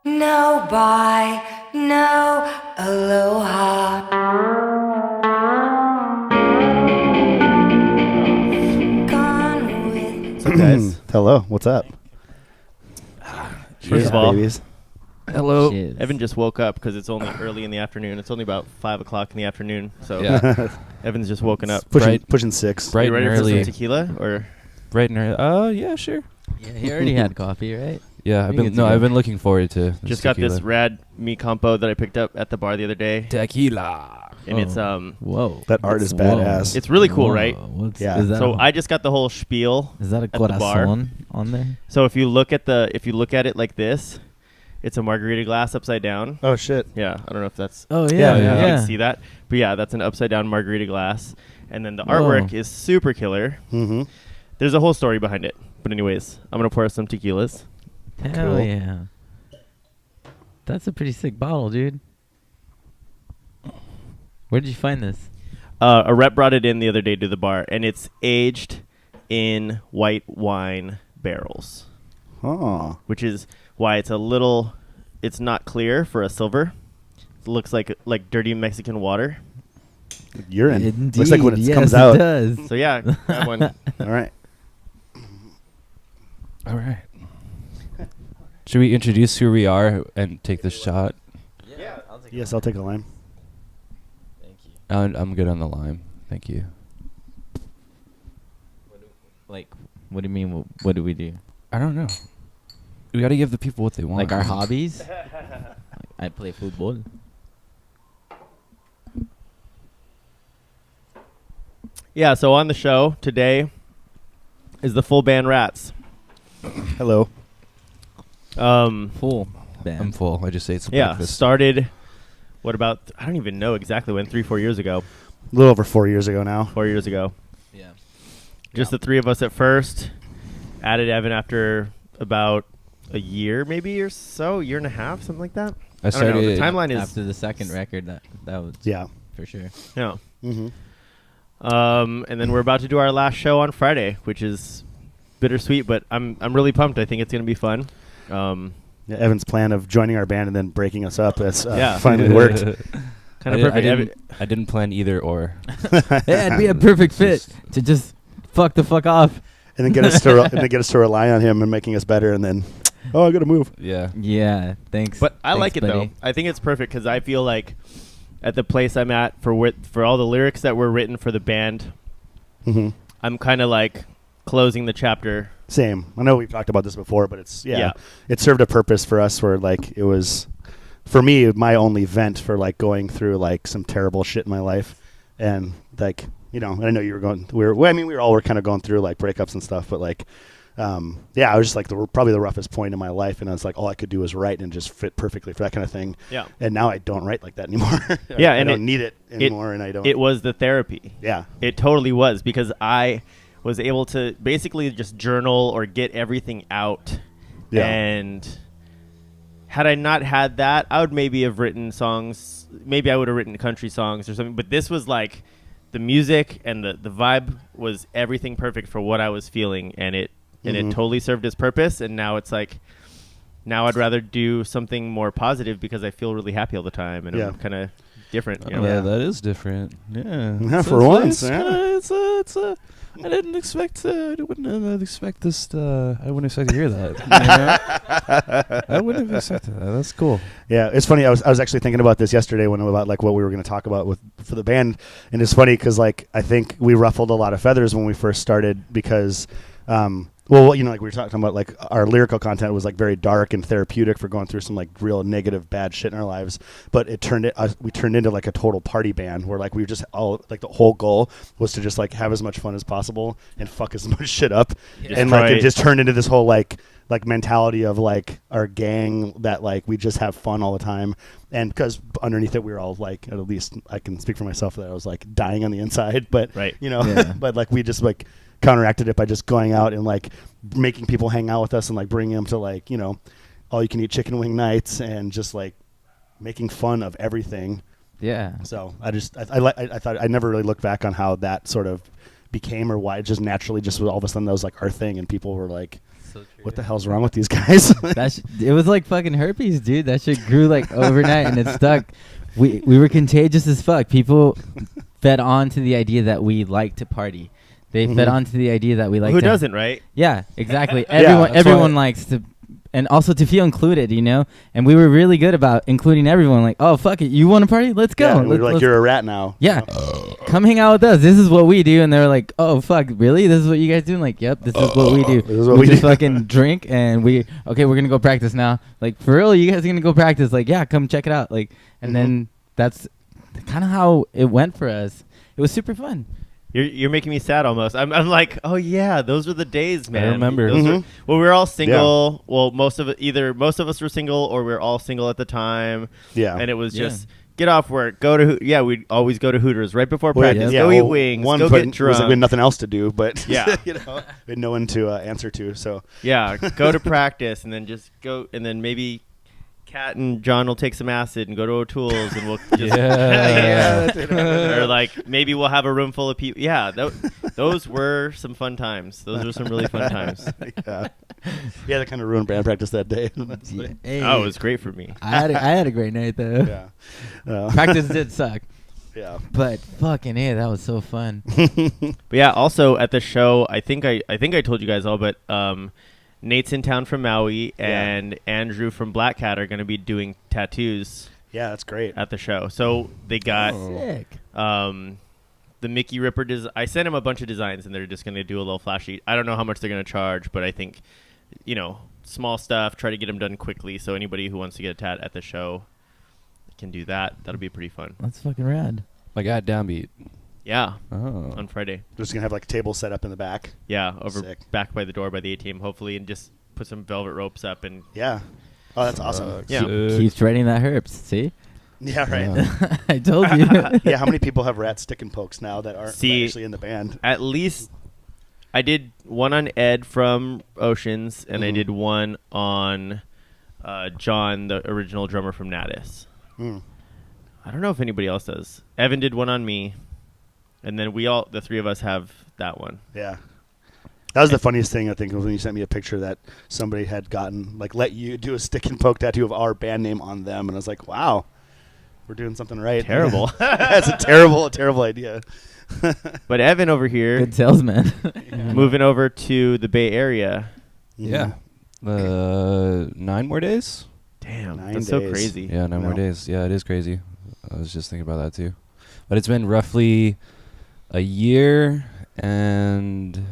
No bye, no aloha. Gone with What's up, guys? Hello, what's up? First of all, babies. hello. Cheers. Evan just woke up because it's only early in the afternoon. It's only about 5 o'clock in the afternoon. So Yeah. Evan's just woken up. Pushing 6. Bright you ready and for some early. tequila? Or Bright and early. Yeah, sure. Yeah, he already had coffee, right? Yeah, We get to go. I've been looking forward to this just got this tequila. rad meat compo that I picked up at the bar the other day. Tequila. And it's Whoa. That art is badass. it's really cool, right? Yeah. Is that So a, I just got the whole spiel. is that a at the bar. corazon on there? So if you look at it like this, it's a margarita glass upside down. Oh shit. Yeah, I don't know if that's Oh Yeah, yeah, you yeah. can see that. But yeah, that's an upside down margarita glass. And then the Whoa. artwork is super killer. Mm-hmm. There's a whole story behind it. But anyways, I'm going to pour some tequilas. Hell Cool. yeah. That's a pretty sick bottle, dude. Where did you find this? A rep brought it in the other day to the bar, and it's aged in white wine barrels, Oh. which is why it's not clear for a silver. It looks like dirty Mexican water. Urine. Indeed. Looks like when it yes, comes it out. does. So yeah, grab one. All right. All right. Should we introduce who we are and take this shot? Yeah, Yes, I'll take a lime. Thank you. I'm good on the lime. Thank you. Like, what do you mean? What do we do? I don't know. We got to give the people what they want. Like our hobbies? Like, I play football. Yeah, so on the show today is the full band Rats. Hello. Full band. I'm full. I just ate some Yeah, breakfast. started, I don't even know exactly when, 3-4 years ago. A little over 4 years ago now. 4 years ago. Yeah. Just the three of us at first. Added Evan after about a year, maybe or so, year and a half, something like that. I I don't know. The started. timeline is After the second record, that was Yeah. for sure. yeah. Mm-hmm. And then we're about to do our last show on Friday, which is bittersweet, but I'm really pumped. I think it's gonna be fun. Yeah, Evan's plan of joining our band and then breaking us up has Yeah. finally worked. Kind of perfect. I didn't plan either or. Yeah, it'd be a perfect fit to just fuck the fuck off. And then get us to rely on him and making us better, and then, oh, I gotta move. Yeah. Yeah, thanks. But I like Thanks, it buddy. though. I think it's perfect because I feel like at the place I'm at for all the lyrics that were written for the band, Mm-hmm. I'm kind of like closing the chapter. Same. I know we've talked about this before, but it's Yeah. it served a purpose for us where like it was for me my only vent for like going through like some terrible shit in my life, and like and I know you were we were kind of going through like breakups and stuff, but like I was just like probably the roughest point in my life, and I was like all I could do was write and just fit perfectly for that kind of thing. Yeah. And now I don't write like that anymore. Yeah, I and don't need it anymore, and I don't. It was the therapy. Yeah. It totally was because I was able to basically just journal or get everything out. Yeah. And had I not had that, I would maybe have written songs. Maybe I would have written country songs or something. But this was like the music and the vibe was everything perfect for what I was feeling. And it totally served its purpose. And now it's like, now I'd rather do something more positive because I feel really happy all the time. And Yeah. I'm kind of different. You Oh, know? Yeah. that is different. Yeah. Yeah, for once, yeah. I didn't expect. I wouldn't expect this. I wouldn't expect to hear that. You know? I wouldn't have expected that. That's cool. Yeah, it's funny. I was actually thinking about this yesterday about like what we were going to talk about for the band, and it's funny because like I think we ruffled a lot of feathers when we first started because, like we were talking about like our lyrical content was like very dark and therapeutic for going through some like real negative bad shit in our lives, but we turned into like a total party band where like we just all like the whole goal was to just like have as much fun as possible and fuck as much shit up, and like it just turned into this whole like mentality of like our gang that like we just have fun all the time, and because underneath it we were all like, at least I can speak for myself, that I was like dying on the inside, but Right. Yeah. but like we just like counteracted it by just going out and like making people hang out with us and like bringing them to like all you can eat chicken wing nights and just like making fun of everything. Yeah. So I thought I never really looked back on how that sort of became or why it just naturally just was all of a sudden that was like our thing, and people were like what the hell's wrong with these guys? It was like fucking herpes, dude. That shit grew like overnight and it stuck. We were contagious as fuck. People fed on to the idea that we like to party. They fed on to the idea that we like. Who doesn't, right? Yeah, exactly. Yeah, Everyone likes to, and also to feel included, you know. And we were really good about including everyone. Like, oh fuck it, you want to party? Let's go. Yeah, we're like, you're a rat now. Yeah, come hang out with us. This is what we do. And they're like, oh fuck, really? This is what you guys do? And like, yep, this is what we do. This is what we we just do. fucking drink and we're gonna go practice now. Like, for real, you guys are gonna go practice? Like, yeah, come check it out. Like, and then that's kind of how it went for us. It was super fun. You're making me sad almost. I'm like, oh yeah, those are the days, man. I remember. Those Mhm. were, well, we were all single. Yeah. Well, most of us were single, or we were all single at the time. Yeah. And it was just get off work, go to we'd always go to Hooters right before practice. Yeah, go eat wings. One go foot get drunk. was like we had nothing else to do, but Yeah. you know, we had no one to answer to. So Yeah, go to practice and then just go, and then maybe Kat and John will take some acid and go to O'Toole's and we'll just Yeah. or like maybe we'll have a room full of people. Yeah, those were some fun times. Those were some really fun times. yeah, that kind of ruined band practice that day. honestly. Hey, Oh, it was great for me. I had a great night though. Yeah. Practice did suck, Yeah. but fucking that was so fun. But yeah, also at the show, I think I told you guys all, but Nate's in town from Maui and Andrew from Black Cat are going to be doing tattoos Yeah, that's great. at the show. So they got Sick. the Mickey Ripper I sent him a bunch of designs and they're just going to do a little flashy. I don't know how much they're going to charge, but I think, small stuff, try to get them done quickly. So anybody who wants to get a tat at the show can do that. That'll be pretty fun. That's fucking rad. My God, Downbeat. Yeah. Oh. On Friday. We're just gonna have like a table set up in the back. Yeah. Over Sick. back by the door by the ATM, hopefully, and just put some velvet ropes up and Yeah. Oh, that's awesome. Yeah. Keep spreading that herbs. See, Yeah, right. Yeah. I told you. Yeah, how many people have rat stick and pokes now that aren't See, actually in the band? at least I did one on Ed from Oceans, and I did one on John, the original drummer from Natus. Mm. I don't know if anybody else does. Evan did one on me, and then the three of us have that one. Yeah. That was the funniest thing, I think, was when you sent me a picture that somebody had gotten, like, let you do a stick and poke tattoo of our band name on them. And I was like, wow, we're doing something right. Terrible. That's a terrible idea. But Evan over here, Good salesman. moving over to the Bay Area. Yeah. 9 more days? Damn, 9 that's so days. crazy. Yeah, 9 more No. days. Yeah, it is crazy. I was just thinking about that too. But it's been roughly a year and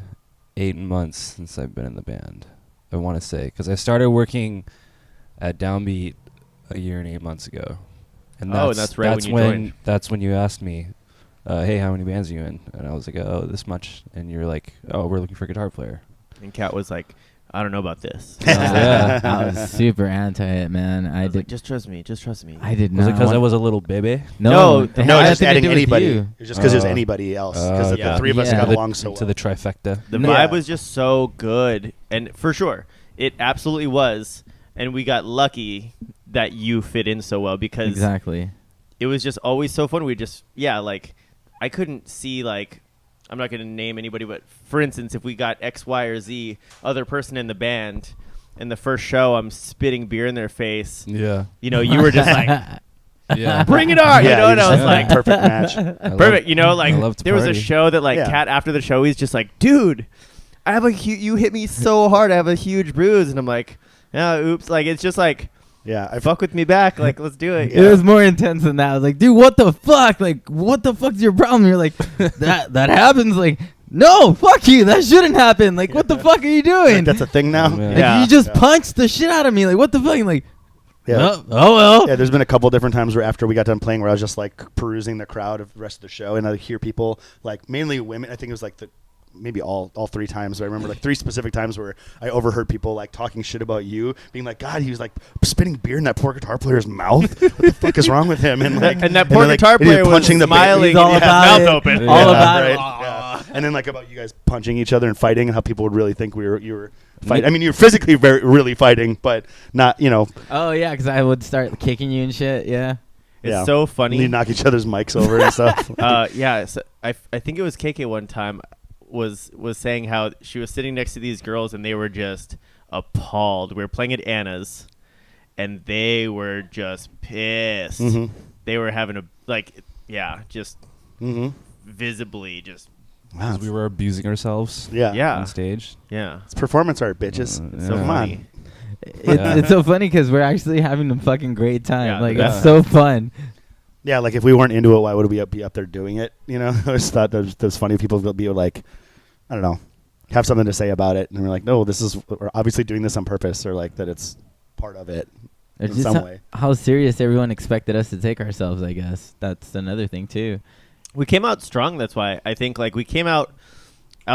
8 months since I've been in the band, I want to say. Because I started working at Downbeat a year and 8 months ago. And that's right when you joined. That's when you asked me, hey, how many bands are you in? And I was like, oh, this much. And you're like, oh, we're looking for a guitar player. And Kat was like, I don't know about this. Yeah. I was super anti it, man. I was did. like, just trust me. Just trust me. I did Was not. it because I want- was a little baby? No, it No, had just nothing to adding do with anybody. you. It's just because there's Oh. anybody else. Because Yeah. the three of us Yeah. got To along so To well. the trifecta. The Yeah. vibe was just so good, and for sure, it absolutely was. And we got lucky that you fit in so well because Exactly. it was just always so fun. We just, like, I couldn't see, like, I'm not going to name anybody, but for instance, if we got X, Y, or Z other person in the band, and the first show I'm spitting beer in their face, Yeah. you were just like, Yeah. bring it on, Yeah, and I was like, perfect match. perfect, like, I love to there was a party. show that, like, Yeah. Kat after the show, he's just like, dude, I have you hit me so hard, I have a huge bruise, and I'm like, yeah, oops, like, it's just like, Yeah, I fuck with me back, like, let's do it. It was more intense than that. I was like, dude, what the fuck? Like, what the fuck's your problem? You're like, that happens. Like, no, fuck you. That shouldn't happen. Like, what the fuck are you doing? Like, that's a thing now. Oh, man. Like, Yeah. you just Yeah. punched the shit out of me. Like, what the fuck? And like, Yeah. oh well. Yeah, there's been a couple different times where after we got done playing where I was just like perusing the crowd of the rest of the show and I hear people, like mainly women, I think it was like maybe all 3 times, but I remember like 3 specific times where I overheard people like talking shit about you, being like, God, he was like spitting beer in that poor guitar player's mouth. What the fuck is wrong with him? And like, And that poor then, like, guitar and he player was punching the smiling, He's all and about mouth it. open. Yeah. All about it. Yeah. And then like about you guys punching each other and fighting and how people would really think you were fighting. I mean, you're physically really fighting, but not, Oh yeah, because I would start kicking you and shit. Yeah. It's Yeah. so funny. you knock each other's mics over and stuff. Yeah, so I think it was KK one time. was saying how she was sitting next to these girls and they were just appalled. We were playing at Anna's, and they were just pissed. Mhm. They were having just visibly just Wow. We were abusing ourselves yeah on stage. yeah. It's performance art, bitches. So Come funny. on. It's so funny because we're actually having a fucking great time. Yeah, like yeah. it's so fun. Yeah, like if we weren't into it, why would we be up there doing it? You know, I always thought that was funny. People would be like, I don't know, have something to say about it, and we're like, no, we're obviously doing this on purpose, or like that it's part of it It's in just some way. how serious everyone expected us to take ourselves. I guess that's another thing too. We came out strong. That's why I think like we came out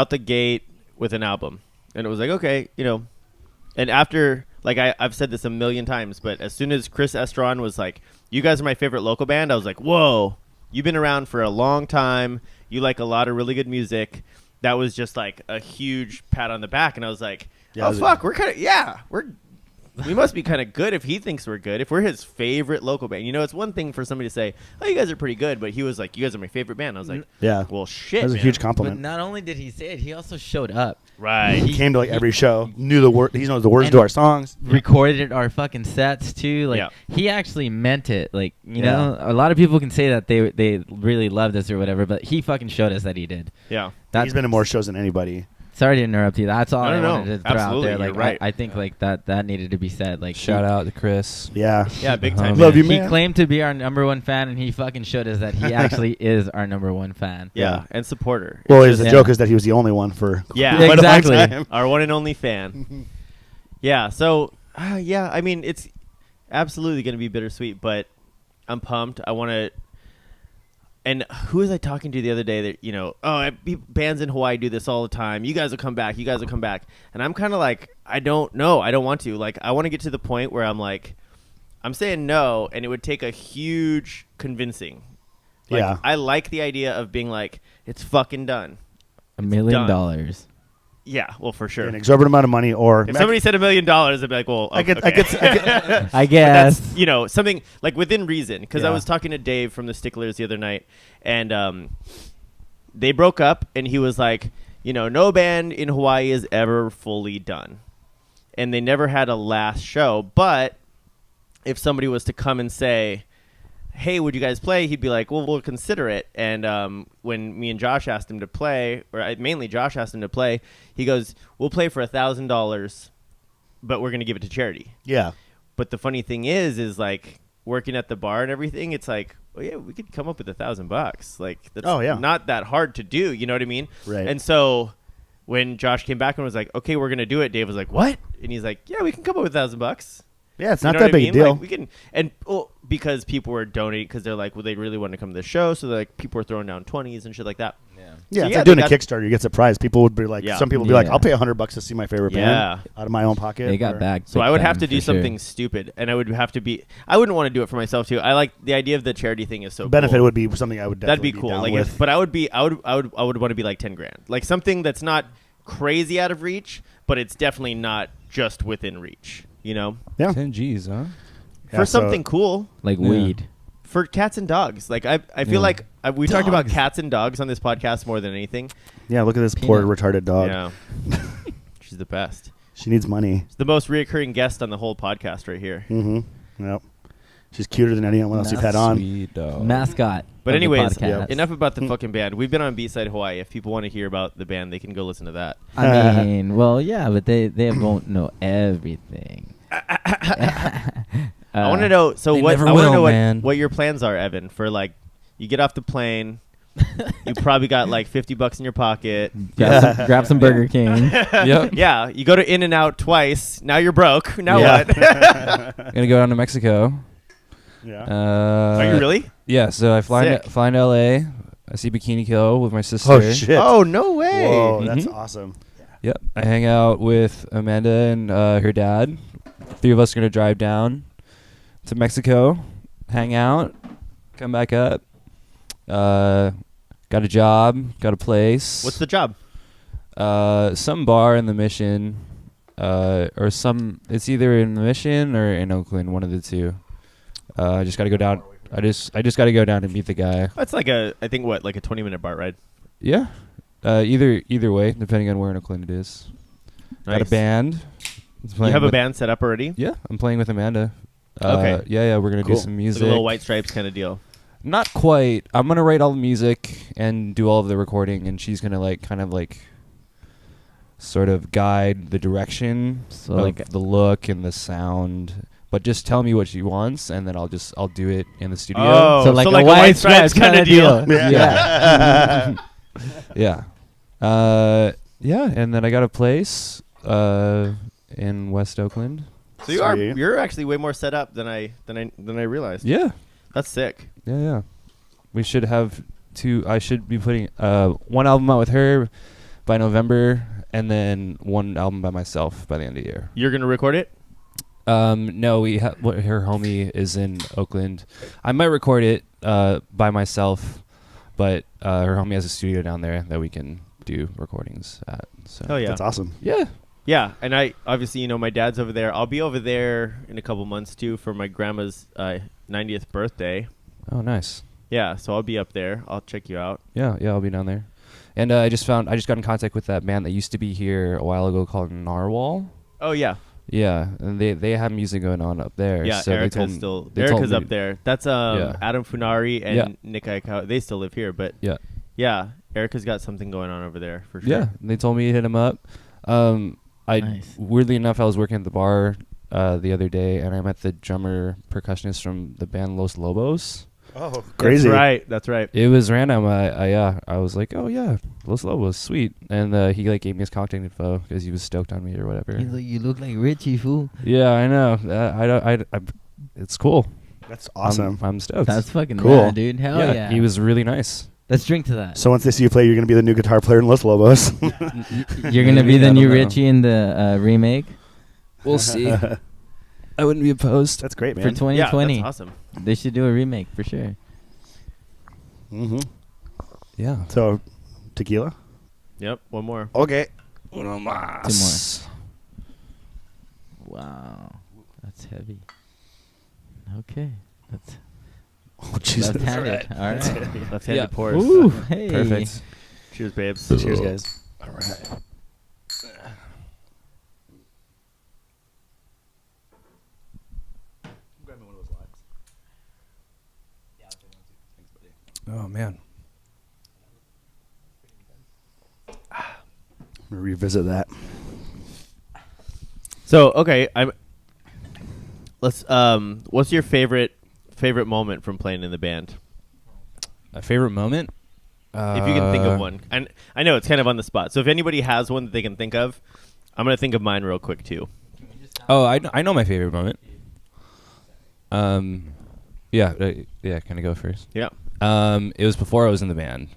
the gate with an album, and it was like, okay, you know. And after, like I've said this a million times, but as soon as Chris Estron was like, you guys are my favorite local band, I was like, whoa, you've been around for a long time. You like a lot of really good music. That was just like a huge pat on the back. And I was like, Yeah, oh, fuck, we must be kind of good if he thinks we're good. If we're his favorite local band. You know, it's one thing for somebody to say, oh, you guys are pretty good. But he was like, you guys are my favorite band. I was like, Yeah, well, shit, that was a man. huge But compliment. not only did he say it, he also showed up. Right. He came to like every show, knew the word. He knows the words to our songs. Recorded our fucking sets too. Like Yeah. he actually meant it. Like you Yeah. know, a lot of people can say that they really loved us or whatever, but he fucking showed us that he did. Yeah. He's been to more shows than anybody. Sorry to interrupt you. That's all I No. wanted to throw Absolutely, out there. Like you're right. I think like that needed to be said. Like Shout out to Chris. Yeah, Yeah, big time. Love you, He man. claimed to be our number one fan, and he fucking showed us that he actually is our number one fan. Yeah. Yeah. And supporter. Well, It's the Yeah. joke is that he was the only one for Yeah. quite Exactly. a long time. our one and only fan. Yeah. So, yeah, I mean, it's absolutely going to be bittersweet, but I'm pumped. I want to. And who was I talking to the other day that, you know, bands in Hawaii do this all the time. You guys will come back. You guys will come back. And I'm kind of like, I don't know. I don't want to. Like, I want to get to the point where I'm like, I'm saying no, and it would take a huge convincing. Like, Yeah. I like the idea of being like, it's fucking done. $1 million. done. Yeah, well, for sure. An exorbitant amount of money, or If somebody said $1 million, I'd be like, well, I get, okay. I get, I But guess. that's, you know, something like within reason. Because I Yeah. was talking to Dave from the Sticklers the other night, and they broke up, and he was like, you know, no band in Hawaii is ever fully done. And they never had a last show. But if somebody was to come and say, hey, would you guys play? He'd be like, well, we'll consider it. And when me and Josh asked him to play, mainly Josh asked him to play, he goes, we'll play for $1,000, but we're going to give it to charity. yeah, But the funny thing is like working at the bar and everything, it's like, oh yeah, we could come up with $1,000. Like that's Oh, yeah. not that hard to do. You know what I mean? Right. And so when Josh came back and was like, okay, we're going to do it, Dave was like, what? And he's like, yeah, we can come up with $1,000. yeah. It's You not know that what I big a mean? deal. Like, we can, and because people were donating because they're like, well, they really want to come to the show, so like people were throwing down 20s and shit like that. Yeah, So it's yeah, like doing they a got- Kickstarter. You get surprised. People would be like, Yeah. some people would be like, Yeah. I'll pay $100 to see my favorite Yeah. band out of my own pocket. They got or- back. So big I would time, have to do for sure. something stupid, and I would have to be. I wouldn't want to do it for myself too. I like the idea of the charity thing is so Benefit cool. would be something I would That'd definitely be cool. down Like, with. but I would want to be like 10 grand, like something that's not crazy out of reach, but it's definitely not just within reach. You know, yeah. 10 G's, huh? Yeah, for so- something cool. like Yeah. weed. For cats and dogs, like I feel Yeah. like we talked about Dogs. cats and dogs on this podcast more than anything. Yeah, look at this poor Peanut. retarded dog. Yeah, she's the best. She needs money. She's the most reoccurring guest on the whole podcast right here. Mm-hmm. Yep. She's cuter than anyone else you've had on. Sweet dog. Mascot. But of the anyways, podcast. enough about the fucking band. We've been on B-Side Hawaii. If people want to hear about the band, they can go listen to that. I mean, well, yeah, but they won't know everything. I want to know. So they what? never I want to will, know man. what your plans are, Evan. For like, you get off the plane. You probably got like $50 in your pocket. Grab some Burger King. Yep. Yeah, you go to In-N-Out twice. Now you're broke. Now Yeah. what? Gonna go down to Mexico. Yeah. Are you really? Yeah, so I fly Sick. to LA. I see Bikini Kill with my sister. Oh shit. Oh no way! Whoa, that's Mhm. awesome. Yep. I hang out with Amanda and her dad. 3 of us are gonna drive down to Mexico, hang out, come back up. Got a job, got a place. What's the job? Some bar in the Mission, or some. It's either in the Mission or in Oakland, one of the two. I just gotta go down. I just gotta go down and meet the guy. That's like I think like a 20-minute BART ride. Yeah, Either way, depending on where in Oakland it is. Got a Nice. band. You have a band set up already? Yeah, I'm playing with Amanda. Okay. Yeah, we're gonna Cool. do some Like music. a little White Stripes kind of deal. Not quite. I'm gonna write all the music and do all of the recording, and she's gonna sort of guide the direction So of like the look and the sound. But just tell me what she wants, and then I'll do it in the studio. Oh, so like so a like a White White Stripes Stripes kind of deal. Yeah. Yeah. Yeah, and then I got a place in West Oakland. So Sweet. you're actually way more set up than I realized. Yeah. That's sick. Yeah. We should have I should be putting one album out with her by November, and then one album by myself by the end of the year. You're gonna record it? No, her homie is in Oakland. I might record it by myself, but her homie has a studio down there that we can do recordings at. So Oh yeah. That's awesome. yeah. Yeah, and I obviously my dad's over there. I'll be over there in a couple months too for my grandma's 90th birthday. Oh, nice. Yeah, so I'll be up there. I'll check you out. Yeah, I'll be down there. And I just got in contact with that band that used to be here a while ago called Narwhal. Oh yeah, Yeah, and they have music going on up there. yeah. so they told Erica's me- they told Erica's me- up there. That's Yeah. Adam Funari and Yeah. Nick Aikau. They still live here, but Yeah. yeah, Erica's got something going on over there for sure. Yeah, they told me to hit him up. Nice. Weirdly enough, I was working at the bar the other day, and I met the drummer percussionist from the band Los Lobos. Oh, crazy. That's right. It was random. I was like, oh yeah, Los Lobos, sweet. And he gave me his contact info because he was stoked on me or whatever. You look like Richie, fool. Yeah, I know. It's cool. That's awesome. I'm stoked. That's fucking Cool. rad, dude. Hell yeah. He was really nice. Let's drink to that. So once they see you play, you're going to be the new guitar player in Los Lobos. You're gonna be Maybe, the I new don't know. Richie in the remake We'll see. I wouldn't be opposed. That's great, for man. 2020. Yeah, that's awesome. They should do a remake for sure. Mm-hmm. Yeah. So, tequila? Yep. One more. Okay. Uno Two más. more. Wow, that's heavy. Okay, that's Oh, Jesus. left-handed. All right. Left-handed Yeah. pours. Ooh, hey. Perfect. Cheers, babes. Cheers, guys. All right. Oh man. I'm going to revisit that. So okay, let's. What's your favorite moment from playing in the band? A favorite moment? If you can think of one, and I know it's kind of on the spot. So if anybody has one that they can think of, I'm gonna think of mine real quick too. Oh, I know my favorite moment. Yeah, can I go first? Yeah. It was before I was in the band.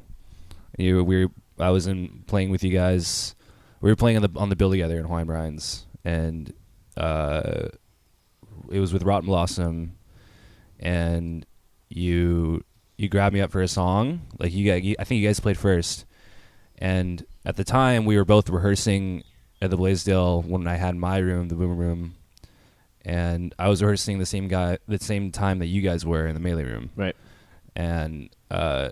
I was playing with you guys. We were playing on the bill together in Hawaiian Brian's, and it was with Rotten Blossom, and you grabbed me up for a song. Like I think you guys played first, and at the time we were both rehearsing at the Blaisdell when I had my room, the Boomer Room, and I was rehearsing the same time that you guys were in the Melee Room. Right. And I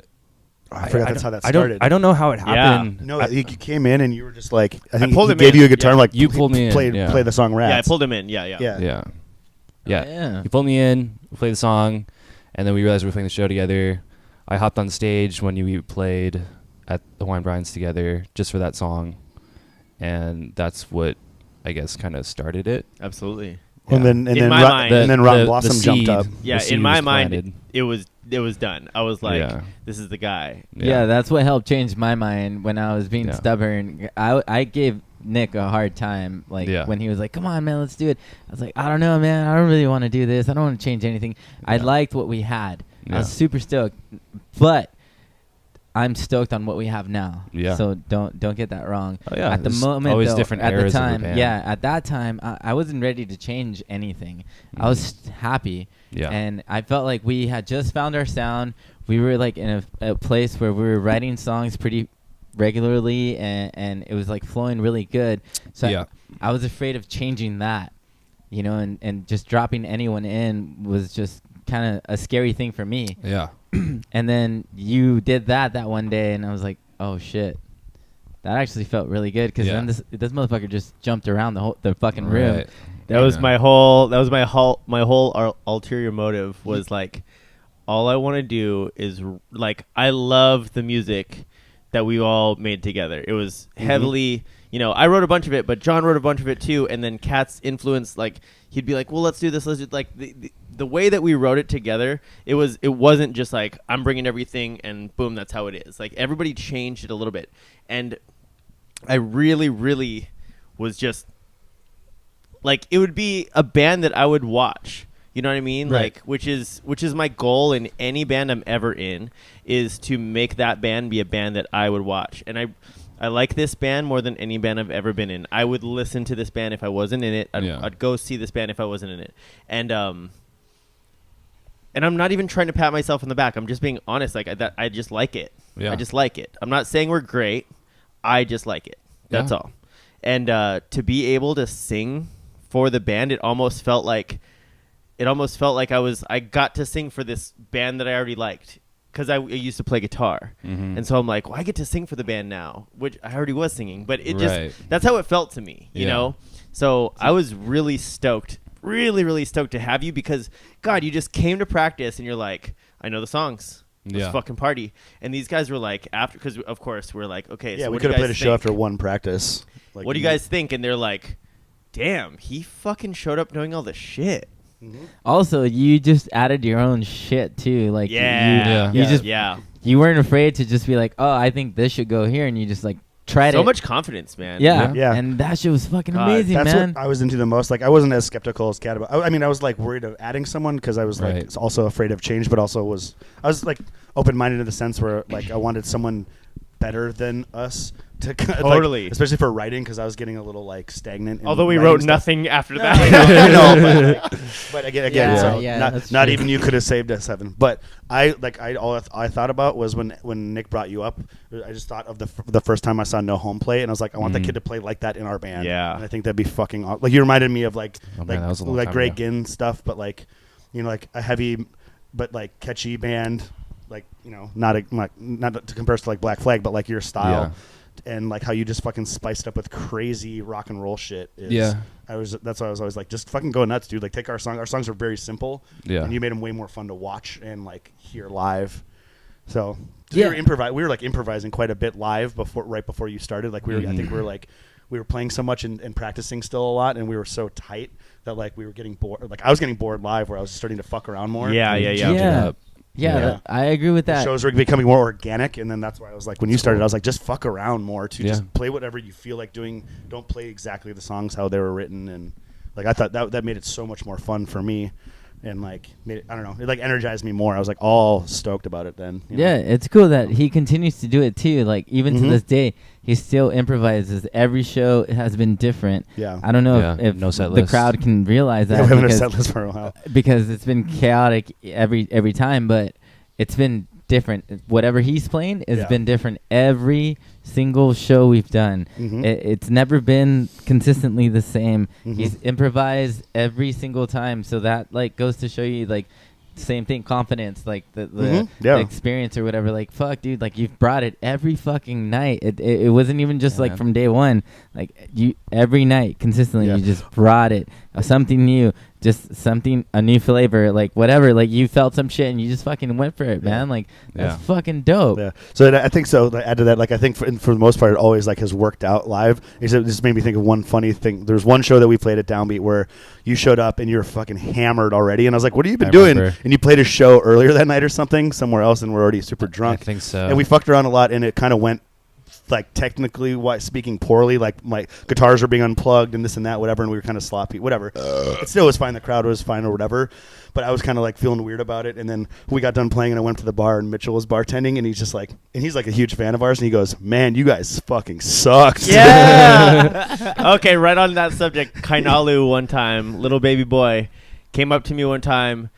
forgot that's how that I started. don't know how it happened. No, you came in and you were just like, I think pulled he him gave in. you a guitar, Yeah. like You pulled me in, yeah. play the song Rats. Yeah, I pulled him in. Yeah. Yeah. Yeah. Yeah. You pulled me in, we played the song, and then we realized we were playing the show together. I hopped on stage when you played at the Hawaiian Brian's together just for that song, and that's what I guess kind of started it. Absolutely. And Yeah. then In my mind- and then Rotten The Blossom jumped seed. up. Yeah, The seed in my was mind, planted. it was done. I was like, Yeah. this is the guy. Yeah, that's what helped change my mind when I was being Yeah. stubborn. I gave Nick a hard time, like Yeah. when he was like, "Come on, man, let's do it." I was like, "I don't know, man. I don't really want to do this. I don't want to change anything." I Yeah. liked what we had. I was Yeah. super stoked, but I'm stoked on what we have now. Yeah. So don't get that wrong. Oh, yeah. At the There's moment, always though, different at the eras of a time, band. yeah, at that time, I wasn't ready to change anything. I was happy. Yeah. And I felt like we had just found our sound. We were like in a place where we were writing songs pretty regularly, and it was like flowing really good. So Yeah. I was afraid of changing that, and just dropping anyone in was just kind of a scary thing for me. Yeah. And then you did that one day, and I was like, oh shit, that actually felt really good because Yeah. then this motherfucker just jumped around the fucking room. Right. That was Yeah. my whole. That was my whole ulterior motive was like, all I want to do is like I love the music that we all made together. It was heavily, I wrote a bunch of it, but John wrote a bunch of it too. And then Kat's influence, like he'd be like, well, let's do this. Let's do like the way that we wrote it together. It wasn't just like I'm bringing everything and boom, that's how it is. Like everybody changed it a little bit, and I really, really was just like it would be a band that I would watch. You know what I mean? Right. Like, which is my goal in any band I'm ever in, is to make that band be a band that I would watch. And I like this band more than any band I've ever been in. I would listen to this band if I wasn't in it. I'd go see this band if I wasn't in it. And I'm not even trying to pat myself on the back. I'm just being honest. Like I just like it. Yeah. I just like it. I'm not saying we're great. I just like it. That's Yeah. all. And to be able to sing for the band, it almost felt like I got to sing for this band that I already liked because I used to play guitar. Mhm. And so I'm like, well, I get to sing for the band now, which I already was singing, but it Right. just, that's how it felt to me, you Yeah. know? So I was really stoked, really, really stoked to have you because, God, you just came to practice and you're like, I know the songs. Let's Yeah. fucking party. And these guys were like, after, because of course we're like, okay, Yeah, so we what do could you have played guys a show think? after one practice. Like, What do you guys think? And they're like, damn, he fucking showed up knowing all the shit. Also, you just added your own shit too. Like Yeah. you just Yeah. you weren't afraid to just be like, oh, I think this should go here, and you just like tried it. So much confidence, man. Yeah. Yeah. And that shit was fucking God, amazing, That's man. what I was into the most. Like, I wasn't as skeptical as Kat about. I mean, I was like worried of adding someone because I was like Right. also afraid of change, but also I was like open-minded in the sense where like I wanted someone better than us to Totally. like, especially for writing because I was getting a little like stagnant. in Although we writing wrote stuff. nothing after I that. know, but again, Yeah, so yeah, that's not true. even you could have saved us, Evan. But all I thought about was when Nick brought you up. I just thought of the first time I saw No Home play, and I was like, I want that kid to play like that in our band. Yeah. and I think that'd be fucking like you reminded me of like Oh, man, that was a long like time Greg ago. Ginn stuff, but like like a heavy but like catchy band, like not to compare to like Black Flag, but like your style. And like how you just fucking spiced up with crazy rock and roll shit. Yeah. That's why I was always like, just fucking go nuts, dude. Like take our song. Our songs are very simple. Yeah. And you made them way more fun to watch and like hear live. So Yeah. we were like improvising quite a bit live right before you started. Like I think we were playing so much and practicing still a lot, and we were so tight that like we were getting bored. Like I was getting bored live, where I was starting to fuck around more. Yeah. Yeah. Yeah, Yeah. I agree with The that. shows were becoming more organic, and then that's why I was like, when you started, I was like, just fuck around more, to Yeah. just play whatever you feel like doing. Don't play exactly the songs how they were written, and like I thought that made it so much more fun for me, and like made it, I don't know, it like energized me more. I was like all stoked about it then. you know? Yeah, it's cool that he continues to do it too. Like even to Mhm. this day, he still improvises. Every show has been different. Yeah. I don't know Yeah, if no set the list. crowd can realize Yeah, that we haven't had a because, set list for a while. because it's been chaotic every time, but it's been different. Whatever he's playing has Yeah. been different every single show we've done. Mhm. It's never been consistently the same. Mhm. He's improvised every single time, so that like goes to show you like same thing, confidence, like the Yeah. the experience or whatever. Like fuck, dude, like you've brought it every fucking night. It wasn't even just like Yeah. from day one. Like you every night consistently, Yeah. you just brought it, something new, just something, a new flavor, like whatever. Like you felt some shit and you just fucking went for it, Yeah. man. Like that's Yeah. fucking dope. Yeah. So I think so. To add to that, like I think for the most part, it always like has worked out live. Except it just made me think of one funny thing. There's one show that we played at Downbeat where you showed up and you were fucking hammered already, and I was like, "What have you been I doing?" remember. And you played a show earlier that night or something somewhere else, and we're already super drunk. I think so. And we fucked around a lot, and it kind of went like technically speaking poorly, like my guitars were being unplugged and this and that, whatever, and we were kind of sloppy, whatever. It still was fine. The crowd was fine or whatever, but I was kind of like feeling weird about it. And then we got done playing, and I went to the bar, and Mitchell was bartending, and he's just like, and he's like a huge fan of ours, and he goes, "Man, you guys fucking sucked." Yeah. Okay, right on that subject. Kainalu one time, little baby boy, came up to me one time.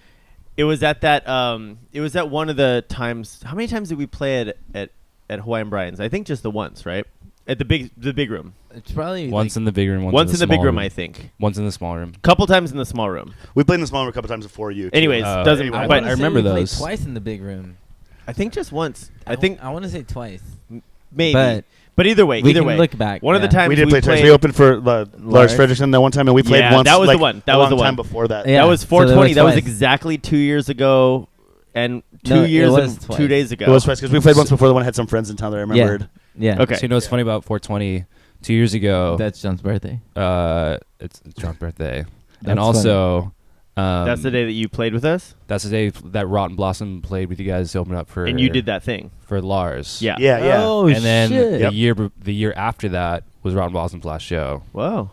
It was at that. It was at one of the times. How many times did we play at Hawaiian Brian's? I think just the once, right? At the big room. It's probably Once in the big room, Once in the big small room, I think. Once in the small room. Couple times in the small room. We played in the small room a couple times before you. too. Anyways, doesn't. anyway, but I remember those. twice in the big room. I think just once. I want to say twice. Maybe. But But either way, We can look back, One of the yeah. times We did play twice. played, We opened for Lars Lars. Fredrickson that one time, and we played Yeah, once. that was the like, one. That a was the long time one. before that. Yeah. that was so there 420. That was twice. exactly 2 years ago, and No, 2 it years was and twice. 2 days ago. It was twice because we played once before. The one had some friends in town that I remembered. Yeah. Okay. So you know what's funny about 420? 2 years ago, That's John's birthday. it's John's birthday, That's and also That's the day that you played with us, that's the day that Rotten Blossom played with you guys to open up for and you did that thing. for Lars. Yeah. Yeah. Oh, and then shit. the year after that was Rotten Blossom's last show, Whoa.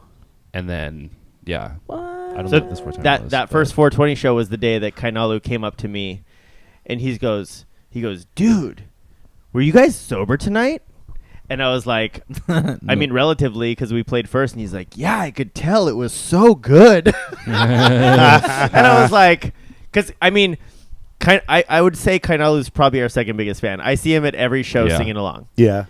and then I don't So know what this 420 that was, that but- first 420 show was the day that Kainalu came up to me, and he goes, dude, were you guys sober tonight? And I was like, I mean, relatively, because we played first, and he's like, yeah, I could tell it was so good. And I was like, because I mean, I would say Kainalu's probably our second biggest fan. I see him at every show Yeah. singing along. Yeah.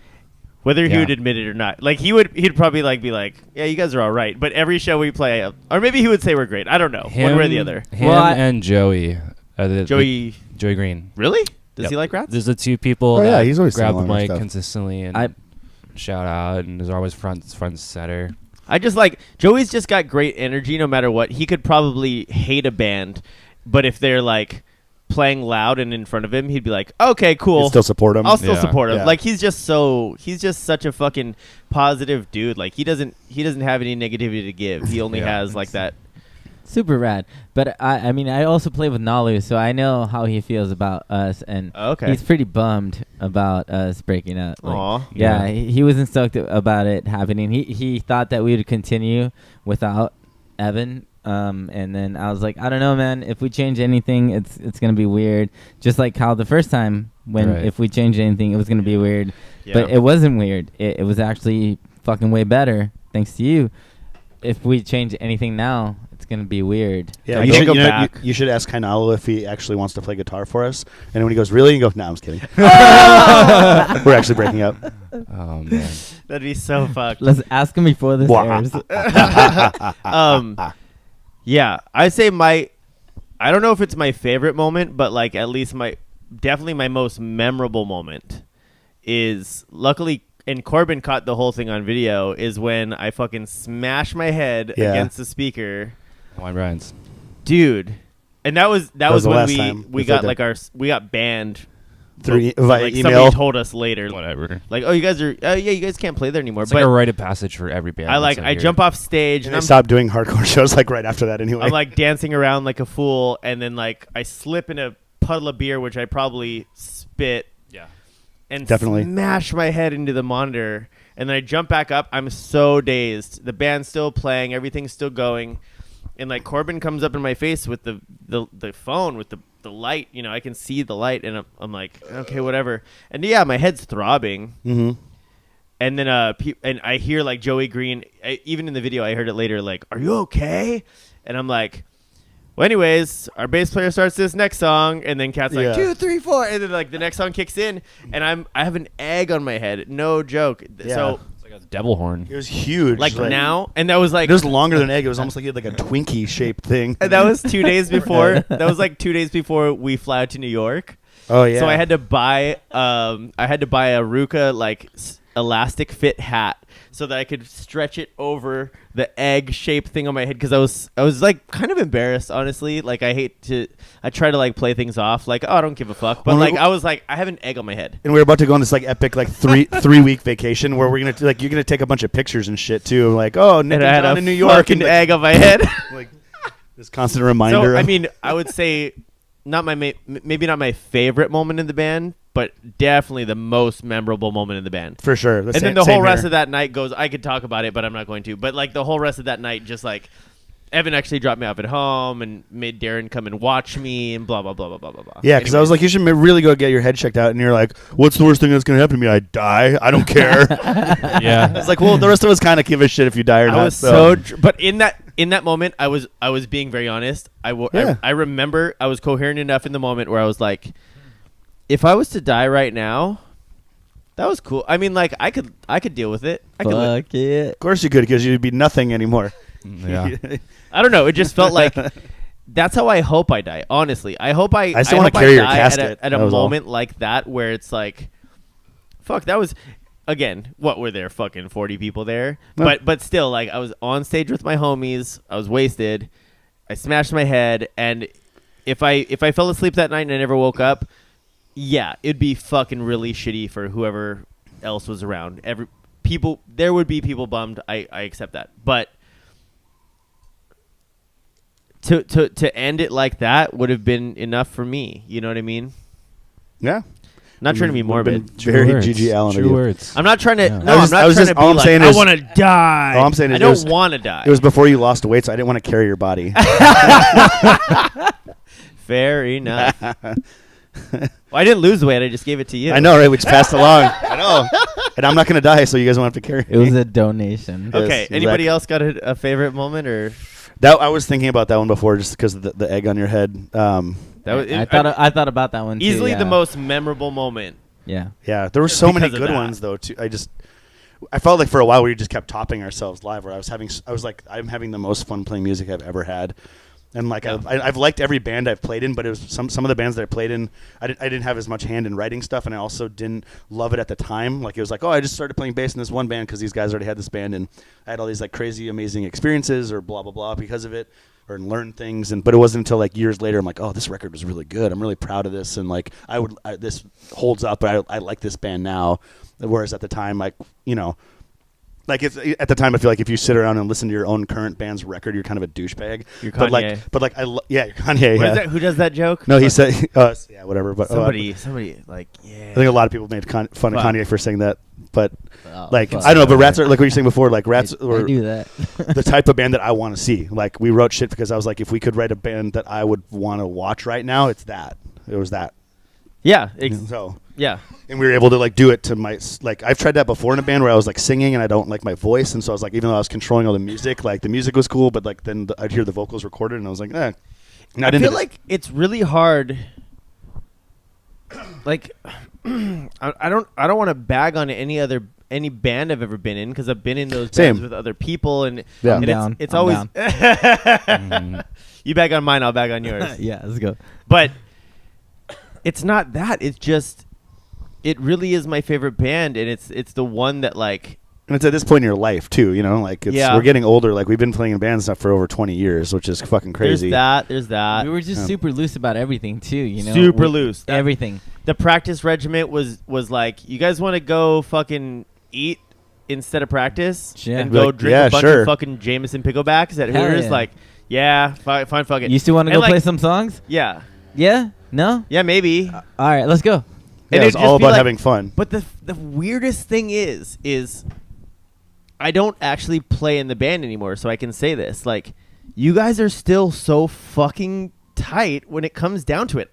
Whether he Yeah. would admit it or not, like he'd probably like be like, "Yeah, you guys are all right." But every show we play, or maybe he would say we're great. I don't know, one way or the other. Him Well, and Joey. Joey, Joey Green. really? Does Yep. he like rats? There's the two people Oh, yeah, that he's always grab the singing along mic and stuff. consistently and I- shout out, and there's always front center. I just like Joey's just got great energy no matter what. He could probably hate a band, but if they're like playing loud and in front of him, he'd be like, "Okay, cool. You still support him. I'll still Yeah. support him." Yeah. Like he's just such a fucking positive dude. Like he doesn't have any negativity to give. He only Yeah. has like that. Super rad. But I mean, I also play with Nalu, so I know how he feels about us, and Okay. he's pretty bummed about us breaking up. Like, Aw. yeah, Yeah. he wasn't stoked about it happening. He thought that we would continue without Evan. And then I was like, I don't know, man. If we change anything, it's gonna be weird. Just like how the first time when Right. if we changed anything, it was gonna be weird. But Yeah. it wasn't weird. It was actually fucking way better, thanks to you. If we change anything now, it's gonna be weird. Yeah, I you can't should, go you know, back. you should ask Kainalu if he actually wants to play guitar for us. And when he goes, really? You go, no, I'm just kidding. We're actually breaking up. Oh man. That'd be so fucked. Let's ask him before this Wah. airs. Yeah, I say I don't know if it's my favorite moment, but like at least definitely my most memorable moment is luckily, and Corbin caught the whole thing on video, is when I fucking smashed my head Yeah. against the speaker, Wine Ryan's. dude. And that was was the when last time we we got played like we got banned Through but, via like email. somebody told us later, Whatever. like, oh, you guys are you guys can't play there anymore. It's But like a rite of passage for every band. I jump off stage And and they stopped doing hardcore shows like right after that anyway. I'm like dancing around like a fool, and then like I slip in a puddle of beer, which I probably spit, Yeah. and Definitely. smash my head into the monitor, and then I jump back up. I'm so dazed. The band's still playing, everything's still going, and like Corbin comes up in my face with the phone with the light. You know, I can see the light, and I'm like, okay, whatever. And yeah, my head's throbbing. Mm-hmm. And then and I hear like Joey Green, even in the video I heard it later, like, "Are you okay?" And I'm like, well, anyways, our bass player starts this next song, and then Cat's like, Yeah. 2, 3, 4, and then like the next song kicks in, and I have an egg on my head, no joke. Yeah. So It's like a devil horn. It was huge. like now, and that was like It was longer than an egg. It was almost like you had like a Twinkie shaped thing. and that was 2 days before. That was like 2 days before we fly out to New York. Oh yeah. So I had to buy a Ruka like elastic fit hat so that I could stretch it over the egg shaped thing on my head, because I was like kind of embarrassed, honestly. Like I try to like play things off like, oh, I don't give a fuck, but Well, like like- I was like, I have an egg on my head. And we were about to go on this like epic like 3 week vacation where we're gonna like you're gonna take a bunch of pictures and shit too. Like Nick And and I had John a in New York fucking and like, egg on my head. like this constant reminder. So I of- mean, I would say not my maybe not my favorite moment in the band, but definitely the most memorable moment in the band. for sure. And then the whole rest of that night goes, I could talk about it, but I'm not going to. But like the whole rest of that night, just like Evan actually dropped me off at home and made Darren come and watch me and blah, blah, blah, blah, blah, blah, blah. Yeah, because I was like, you should really go get your head checked out, and you're like, what's the worst thing that's gonna happen to me? I die. I don't care. Yeah. It's like, well, the rest of us kind of give a shit if you die or I not. was so but in that moment, I was being very honest. Yeah. I remember I was coherent enough in the moment where I was like, if I was to die right now, that was cool. I mean, like I could deal with it. I could live. Fuck it. Of course you could, because you'd be nothing anymore. Yeah. I don't know. It just felt like that's how I hope I die. Honestly, I hope I still I wanna hope carry your die casket. at a That was all. moment like that where it's like, fuck, that was. again, what were there? Fucking 40 people there. No. But still, like, I was on stage with my homies. I was wasted. I smashed my head, and if I fell asleep that night and I never woke up, yeah, it'd be fucking really shitty for whoever else was around. There would be people bummed. I accept that. But to end it like that would have been enough for me. You know what I mean? Yeah. Not trying to be morbid. Very words. GG Allen. of True you. words. I'm not trying to. Yeah. No, I was I'm not just- trying to be all I'm like, saying I is- want to die. All I'm saying is I don't want to die. It was before you lost weight, so I didn't want to carry your body. Fair enough. Well, I didn't lose weight. I just gave it to you. I know, right? We just passed along. I know. And I'm not going to die, so you guys won't have to carry It was me. a donation. Yes, Okay. Anybody exactly. else got a favorite moment or That I was thinking about that one before, just because of the egg on your head. that was I thought about that one too, easily yeah. the most memorable moment? Yeah. Yeah, there were so many Because of good that. ones though. Too. I felt like for a while we just kept topping ourselves live. Where I was like, I'm having the most fun playing music I've ever had, and like Yeah. I've liked every band I've played in, but it was some of the bands that I played in, I didn't have as much hand in writing stuff, and I also didn't love it at the time. Like it was like, oh, I just started playing bass in this one band because these guys already had this band, and I had all these like crazy amazing experiences or blah blah blah because of it. Or learn things, but it wasn't until like years later I'm like, oh, this record was really good. I'm really proud of this, and like this holds up. I like this band now, whereas at the time, like like at the time I feel like if you sit around and listen to your own current band's record, you're kind of a douchebag. You're But Kanye. you're Kanye. What Yeah. is that? Who does that joke? No, he said, yeah, whatever. But Somebody like I think a lot of people made fun of Fuck. Kanye for saying that, but Oh, like fuck. I don't know. But Rats are like what you're saying before. Like Rats I were do that. the type of band that I want to see. Like we wrote shit because I was like, if we could write a band that I would want to watch right now, it's that. It was that. yeah, So yeah. and we were able to like do it to my like I've tried that before in a band where I was like singing and I don't like my voice, and so I was like, even though I was controlling all the music, like the music was cool, but like then I'd hear the vocals recorded and I was like, I not feel into this. like it's really hard. Like, I don't want to bag on any band I've ever been in because I've been in those Same. bands with other people, and, Yeah. and I'm down. it's I'm always down. Mhm. you bag on mine, I'll bag on yours. Yeah, let's go. But it's not that. It's just it really is my favorite band, and it's the one that like. And it's at this point in your life too, like it's, Yeah. we're getting older. Like we've been playing in bands now for over 20 years, which is fucking crazy. There's that. We were just Yeah. super loose about everything too, Super loose. That- Everything. The practice regiment was like, you guys want to go fucking eat instead of practice Yeah. and Be go like, drink yeah, a bunch sure. of fucking Jameson picklebacks at Hell Hooters? yeah. Like, yeah, fine, fuck it. You still want to And, go like, play some songs? Yeah, Yeah? No? yeah, maybe. All right, let's go. Yeah, And it's it'd all just be about like- having fun. But the weirdest thing is I don't actually play in the band anymore, so I can say this. Like, you guys are still so fucking tight when it comes down to it.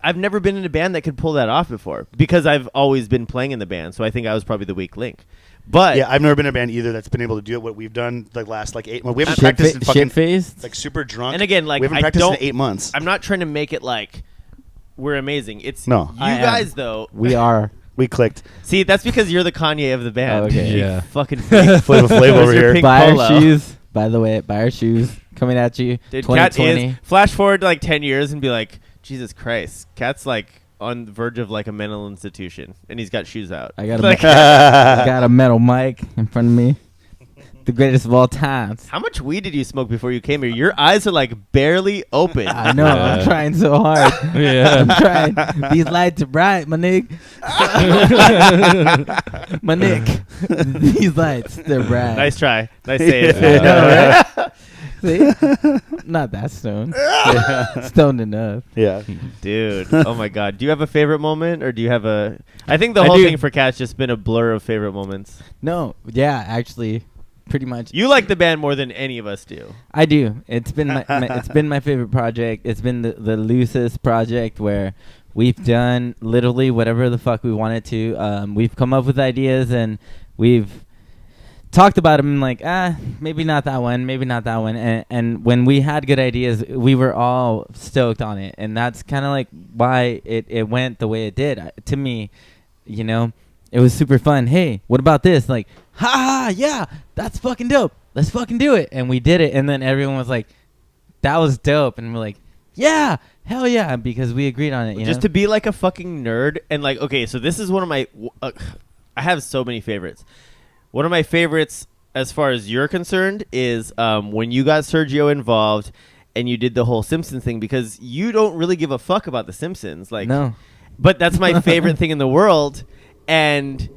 I've never been in a band that could pull that off before because I've always been playing in the band, so I think I was probably the weak link. But Yeah, I've never been in a band either that's been able to do it. What we've done the last like 8 months. We haven't practiced in fucking Shit-faced? like super drunk. And again, like, we haven't I practiced don't- in 8 months. I'm not trying to make it like we're amazing. It's No. you I am. guys though. We are. We clicked. See, that's because you're the Kanye of the band. Oh, okay. You Yeah. fucking freak. Flavor Flav over Where's your here. pink Buy polo? our shoes. By the way, buy our shoes. Coming at you. Dude, Cat 2020. is flash forward to like 10 years and be like, Jesus Christ, Cat's like on the verge of like a mental institution, and he's got shoes out. I got a, Like, I got a metal mic in front of me. The greatest of all times. how much weed did you smoke before you came here? Your eyes are like barely open. I know. Yeah. I'm trying so hard. Yeah. I'm trying. These lights are bright, my nigga. My nick. These lights, they're bright. Nice try. Nice save. Yeah. I know, right? See? Not that stoned. Stoned enough. Yeah. Dude, oh my God. Do you have a favorite moment, or do you have a? I think the I whole do. thing for Cat's just been a blur of favorite moments. No, yeah, actually, pretty much. You like the band more than any of us do. I do. It's been it's been my favorite project. It's been the loosest project where we've done literally whatever the fuck we wanted to. We've come up with ideas and we've talked about them like, maybe not that one, maybe not that one. And when we had good ideas, we were all stoked on it. And that's kind of like why it went the way it did. To me, it was super fun. Hey, what about this? Like, yeah, that's fucking dope. Let's fucking do it. And we did it. And then everyone was like, that was dope. And we're like, yeah, hell yeah, because we agreed on it. Just to be like a fucking nerd and like, okay, so this is one of my I have so many favorites. One of my favorites, as far as you're concerned, is when you got Sergio involved and you did the whole Simpsons thing, because you don't really give a fuck about the Simpsons. Like, No. but that's my favorite thing in the world. And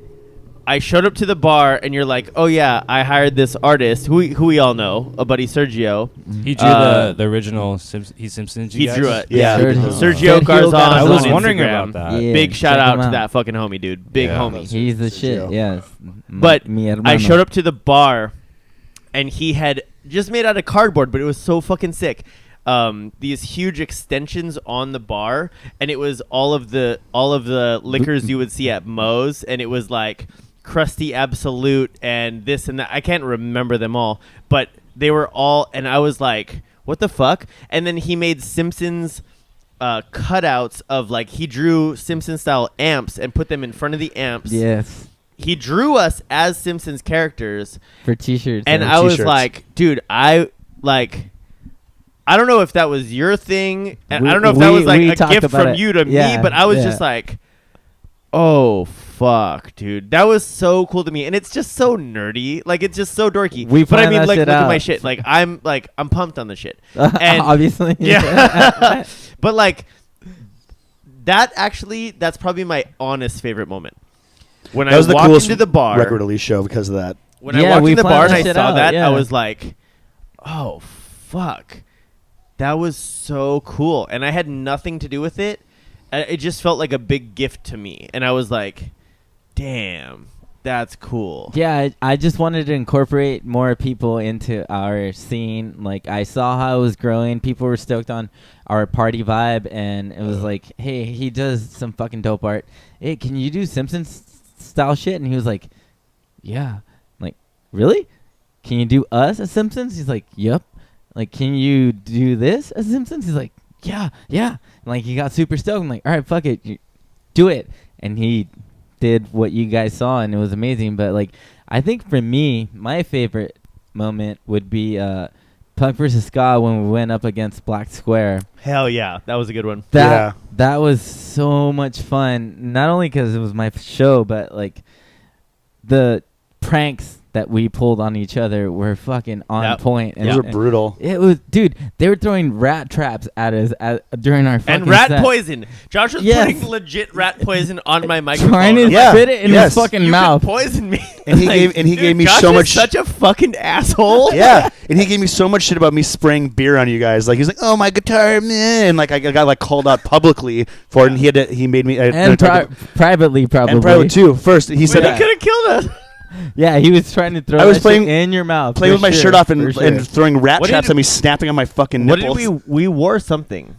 I showed up to the bar, and you're like, "Oh yeah, I hired this artist who we all know, a buddy Sergio. He drew the original Simpsons. He guys? drew it. Yeah. Sergio Garzon. I was on wondering Instagram. about that. Yeah, Big shout check out him to out. that fucking homie, dude. Big Yeah. homie. He's the Sergio. shit. Yes. But Mi hermano. I showed up to the bar, and he had just made out of cardboard, but it was so fucking sick. These huge extensions on the bar, and it was all of the liquors you would see at Moe's, and it was like Crusty Absolute and this and that. I can't remember them all, but they were all, and I was like, what the fuck? And then he made Simpsons cutouts of, like, he drew Simpson style amps and put them in front of the amps. Yes. He drew us as Simpsons characters, For T-shirts. and yeah. I was T-shirts. like, dude, I don't know if that was your thing, and I don't know if that was like we a talked gift about from it. you to Yeah, me, but I was yeah. just like, oh fuck, dude, that was so cool to me, and it's just so nerdy, like it's just so dorky. We but I planned mean, that like, shit look at my out. shit, like I'm pumped on the shit, and Obviously. yeah, but like that's probably my honest favorite moment when That I was the walked coolest into the bar. record release show because of that. When Yeah, I walked we in the planned bar and that I shit saw out, that, yeah. I was like, oh, fuck. That was so cool. And I had nothing to do with it. It just felt like a big gift to me. And I was like, damn, that's cool. Yeah, I just wanted to incorporate more people into our scene. Like, I saw how it was growing. People were stoked on our party vibe, and it was like, hey, he does some fucking dope art. Hey, can you do Simpsons style shit? And he was like, yeah. I'm like, really? Can you do us as Simpsons? He's like, yep. Like, can you do this as Simpsons? He's like, yeah. And like, he got super stoked. I'm like, all right, fuck it. Do it. And he did what you guys saw, and it was amazing. But like, I think for me, my favorite moment would be Punk vs. Ska when we went up against Black Square. Hell yeah. That was a good one. That was so much fun. Not only because it was my show, but like the pranks that we pulled on each other were fucking on point. And Those were brutal. It was, dude. They were throwing rat traps at us during our fucking And rat set. poison. Josh was Yes. putting legit rat poison on my microphone. Trying to Yeah. spit it in Yes. his fucking You mouth. could poison me. And he Like, gave dude, me Josh so is much. such a fucking asshole. Yeah, and he gave me so much shit about me spraying beer on you guys. Like he's like, "Oh, my guitar," man. And like I got like called out publicly for it, and he made me And privately, probably. and private too. First, he Wait, said he could have killed us. Yeah, he was trying to throw I was that playing- shit in your mouth. playing for with my sure, shirt off for and, sure. and throwing rat What traps did- at me, snapping on my fucking What nipples. did we wore something?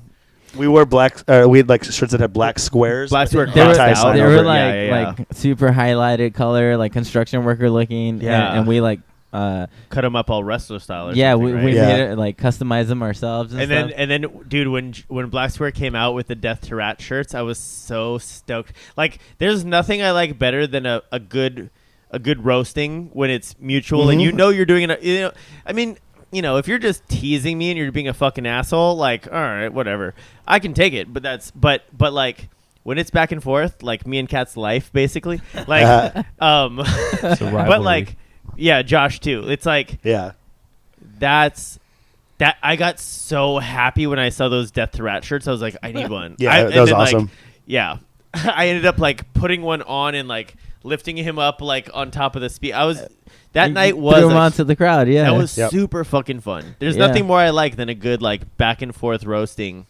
We wore black. We had like shirts that had black squares. Black square They were, crossed out. they over were it. like Yeah. like super highlighted color, like construction worker looking. Yeah. and we like Cut them up all wrestler style. Or yeah, something, we right? Yeah. made it like customize them ourselves and, And then, dude, when Black Square came out with the Death to Rat shirts, I was so stoked. Like, there's nothing I like better than a good roasting when it's mutual and Mhm. you know you're doing it. You know, I mean, you know, if you're just teasing me and you're being a fucking asshole, like, all right, whatever, I can take it. But like when it's back and forth, like me and Kat's life, basically, like, It's a but rivalry. like, yeah, Josh too. It's like. Yeah. That I got so happy when I saw those Death to Rat shirts. I was like, I need one. Yeah, and that was then, like, awesome. yeah, I ended up like putting one on and like lifting him up like on top of the speed. I was that You night was threw him like, onto the crowd. Yeah, that was Yep. super fucking fun. There's Yeah. nothing more I like than a good like back and forth roasting.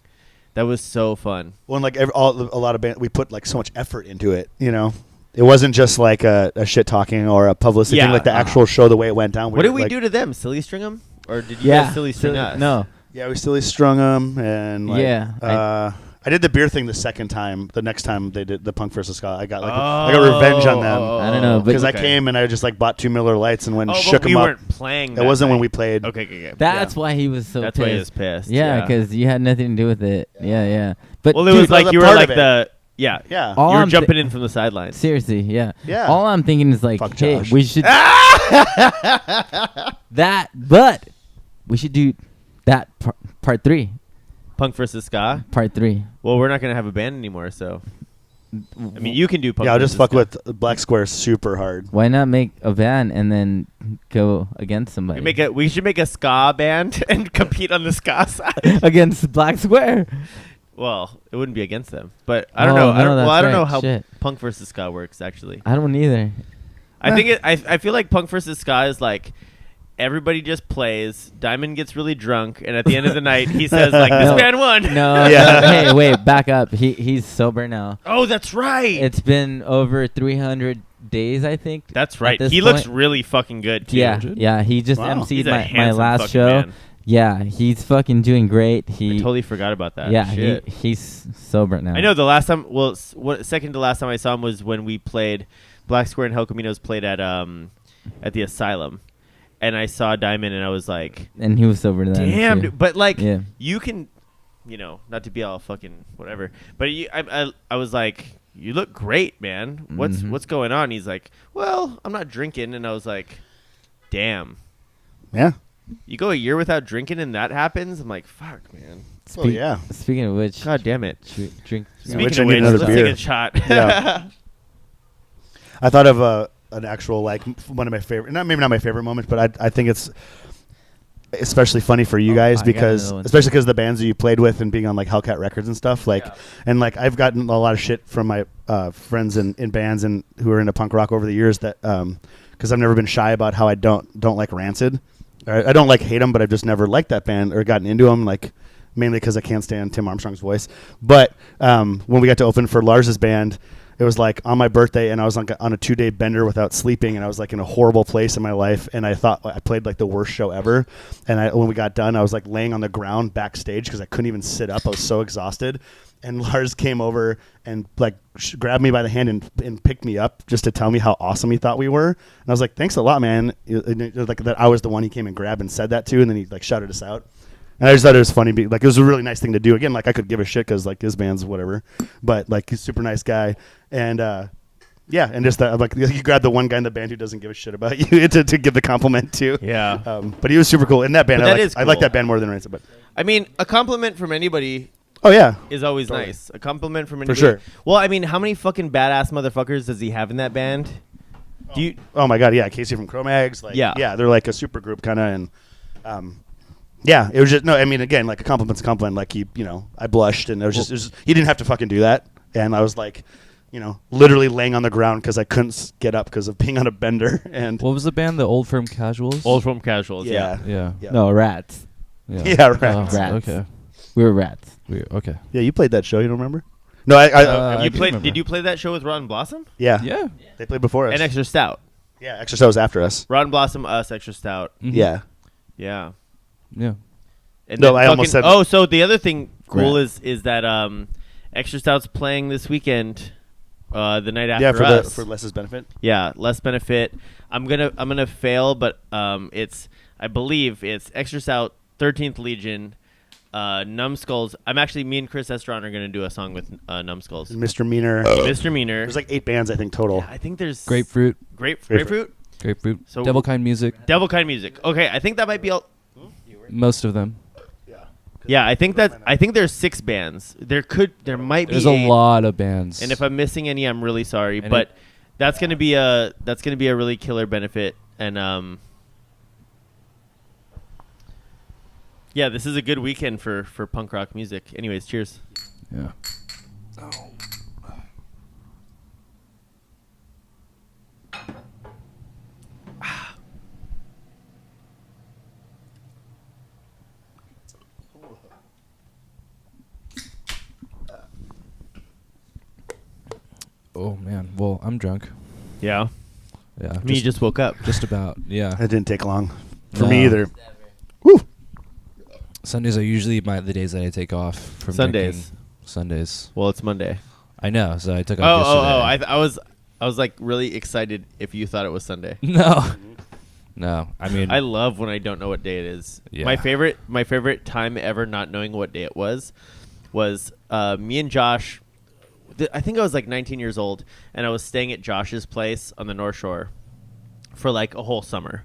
That was so fun. Well, and like a lot of bands, we put like so much effort into it. You know, it wasn't just like a shit talking or a publicity Yeah. thing. Like the actual show, the way it went down. What did were, we like, do to them? Silly string them, or did you yeah. guys silly string us? No, Yeah, we still strung them, and like, Yeah, I did the beer thing the second time. The next time they did the Punk versus Ska, I got like I got revenge on them I don't know, but- because I Okay. came and I just like bought 2 Miller Lights and went Oh, and but shook we them up. weren't playing. That wasn't when night. we played. Okay. that's why he was so. That's pissed. why he was pissed. Yeah, because you had nothing to do with it. Yeah. But Well, it dude, was like was a you were part like of it. the yeah. Yeah. All You were I'm jumping in from the sidelines. seriously, yeah. Yeah. All I'm thinking is like, Fuck hey, Josh. we should but we should do that part 3. Punk versus ska. Part 3. Well, we're not gonna have a band anymore, so I mean, you can do punk. Yeah, I'll just versus fuck ska. with Black Square super hard. Why not make a band and then go against somebody? We should make a ska band and compete on the ska side. Against Black Square. Well, it wouldn't be against them, but I don't Oh, know. I no, don't, well, I that's don't know right. how Shit. punk versus ska works actually. I don't either. I think it. I feel like punk versus ska is like everybody just plays. Diamond gets really drunk, and at the end of the night, he says like, "This No. band won." No, Yeah. no. Hey, wait, back up. He's sober now. Oh, that's right. It's been over 300 days, I think. That's at right. this He looks point. really fucking good too. Yeah, yeah. He just Wow. He's emceed a my handsome last fucking show. man. Yeah, he's fucking doing great. I He totally forgot about that. yeah, Shit. he's sober now. I know the last time. Well, second to last time I saw him was when we played Black Square and Hell Caminos played at the Asylum, and I saw Diamond, and I was like, And he was sober then. "Damn!" too. Dude. But like, Yeah. you can, not to be all fucking whatever, but I was like, "You look great, man. Mhm. What's going on?" He's like, "Well, I'm not drinking," and I was like, "Damn." Yeah. You go a year without drinking, and that happens. I'm like, "Fuck, man." Oh, yeah. Speaking of which, God damn it. drink. Speaking which of I need which, another let's beer. take a shot. Yeah. I thought of an actual one of my favorite, maybe not my favorite moments, but I think it's especially funny for you Oh, guys I got because another one. especially because the bands that you played with and being on like Hellcat Records and stuff and like I've gotten a lot of shit from my friends in bands and who are into punk rock over the years that because I've never been shy about how I don't like Rancid. I don't like hate them, but I've just never liked that band or gotten into them like mainly because I can't stand Tim Armstrong's voice. But when we got to open for Lars's band, it was like on my birthday, and I was on a 2-day bender without sleeping, and I was like in a horrible place in my life, and I thought I played like the worst show ever. And when we got done, I was like laying on the ground backstage because I couldn't even sit up. I was so exhausted. And Lars came over and like grabbed me by the hand and picked me up just to tell me how awesome he thought we were. And I was like, "Thanks a lot, man." Like that, I was the one he came and grabbed and said that to, and then he like shouted us out. And I just thought it was funny. Like it was a really nice thing to do. Again, like I could give a shit because like his band's whatever, but like he's a super nice guy. And yeah, and just that like you grab the one guy in the band who doesn't give a shit about you to give the compliment to. Yeah. But he was super cool in that band. But that is I like cool. that band more than Rancid. But I mean, a compliment from anybody oh yeah, is always Totally. nice. A compliment from For anybody. sure. Well, I mean, how many fucking badass motherfuckers does he have in that band? Do you? oh my god, yeah, Casey from Cro-Mags. Like, Yeah. they're like a super group kind of, and yeah, it was just no. I mean, again, like a compliment's a compliment. Like I blushed, and it was just he didn't have to fucking do that, and I was like, literally laying on the ground because I couldn't get up because of being on a bender. And What was the band? The Old Firm Casuals? Old from Casuals. yeah, Yeah. yeah. No, Rats. Yeah. Yeah, right. Oh, Rats. Okay. We were Rats. Okay. Yeah, you played that show. You don't remember? No, I You do played? remember. Did you play that show with Rotten Blossom yeah, Yeah. they played before us. and Extra Stout? Yeah, Extra Stout was after us. Rotten Blossom, us, Extra Stout. Mhm. Yeah. Yeah. Yeah. And No, then I almost fucking- said- Oh, so the other thing cool Grant. is that Extra Stout's playing this weekend, the night after Yeah, for us. for Les's benefit. Yeah, less benefit. I'm gonna fail, but I believe it's Extra Stout, 13th Legion, Numbskulls. Me and Chris Estron are gonna do a song with Numbskulls. Misdemeanor. Misdemeanor. There's like 8 bands I think total. I think there's Grapefruit. Grapefruit. Grapefruit. So- Devil Kind Music. Devil Kind Music. Okay, I think that might be all. Most of them. Yeah, I think there's 6 bands. There might be. There's a 8. lot of bands. And if I'm missing any, I'm really sorry. And But that's gonna be a really killer benefit. And yeah, this is a good weekend for punk rock music. Anyways, cheers. Yeah. Oh man. Well, I'm drunk. Yeah. Yeah. I mean, you just woke up. just about. Yeah. That didn't take long for No. me either. Woo. Sundays are usually the days that I take off from Sundays. drinking. Sundays. Well, it's Monday. I know. So I took Oh, off yesterday. I was like really excited if you thought it was Sunday. No. No. I mean. I love when I don't know what day it is. Yeah. My favorite time ever not knowing what day it was me and Josh. I think I was like 19 years old, and I was staying at Josh's place on the North Shore for like a whole summer,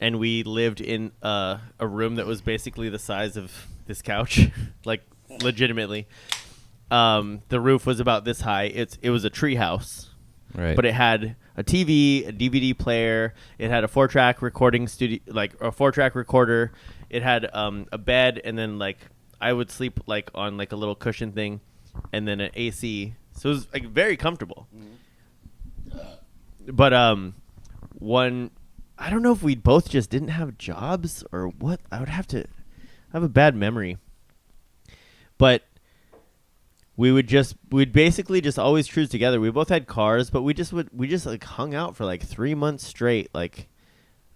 and we lived in a room that was basically the size of this couch, like legitimately. the roof was about this high. It was a tree house. Right. But it had a TV, a DVD player. It had a 4-track recording studio, like a 4-track recorder. It had a bed, and then like I would sleep like on like a little cushion thing, and then an AC. So it was like very comfortable. But I don't know if we both just didn't have jobs or what. I would have to have a bad memory. But we'd basically just always cruise together. We both had cars, but we just like hung out for like 3 months straight. Like,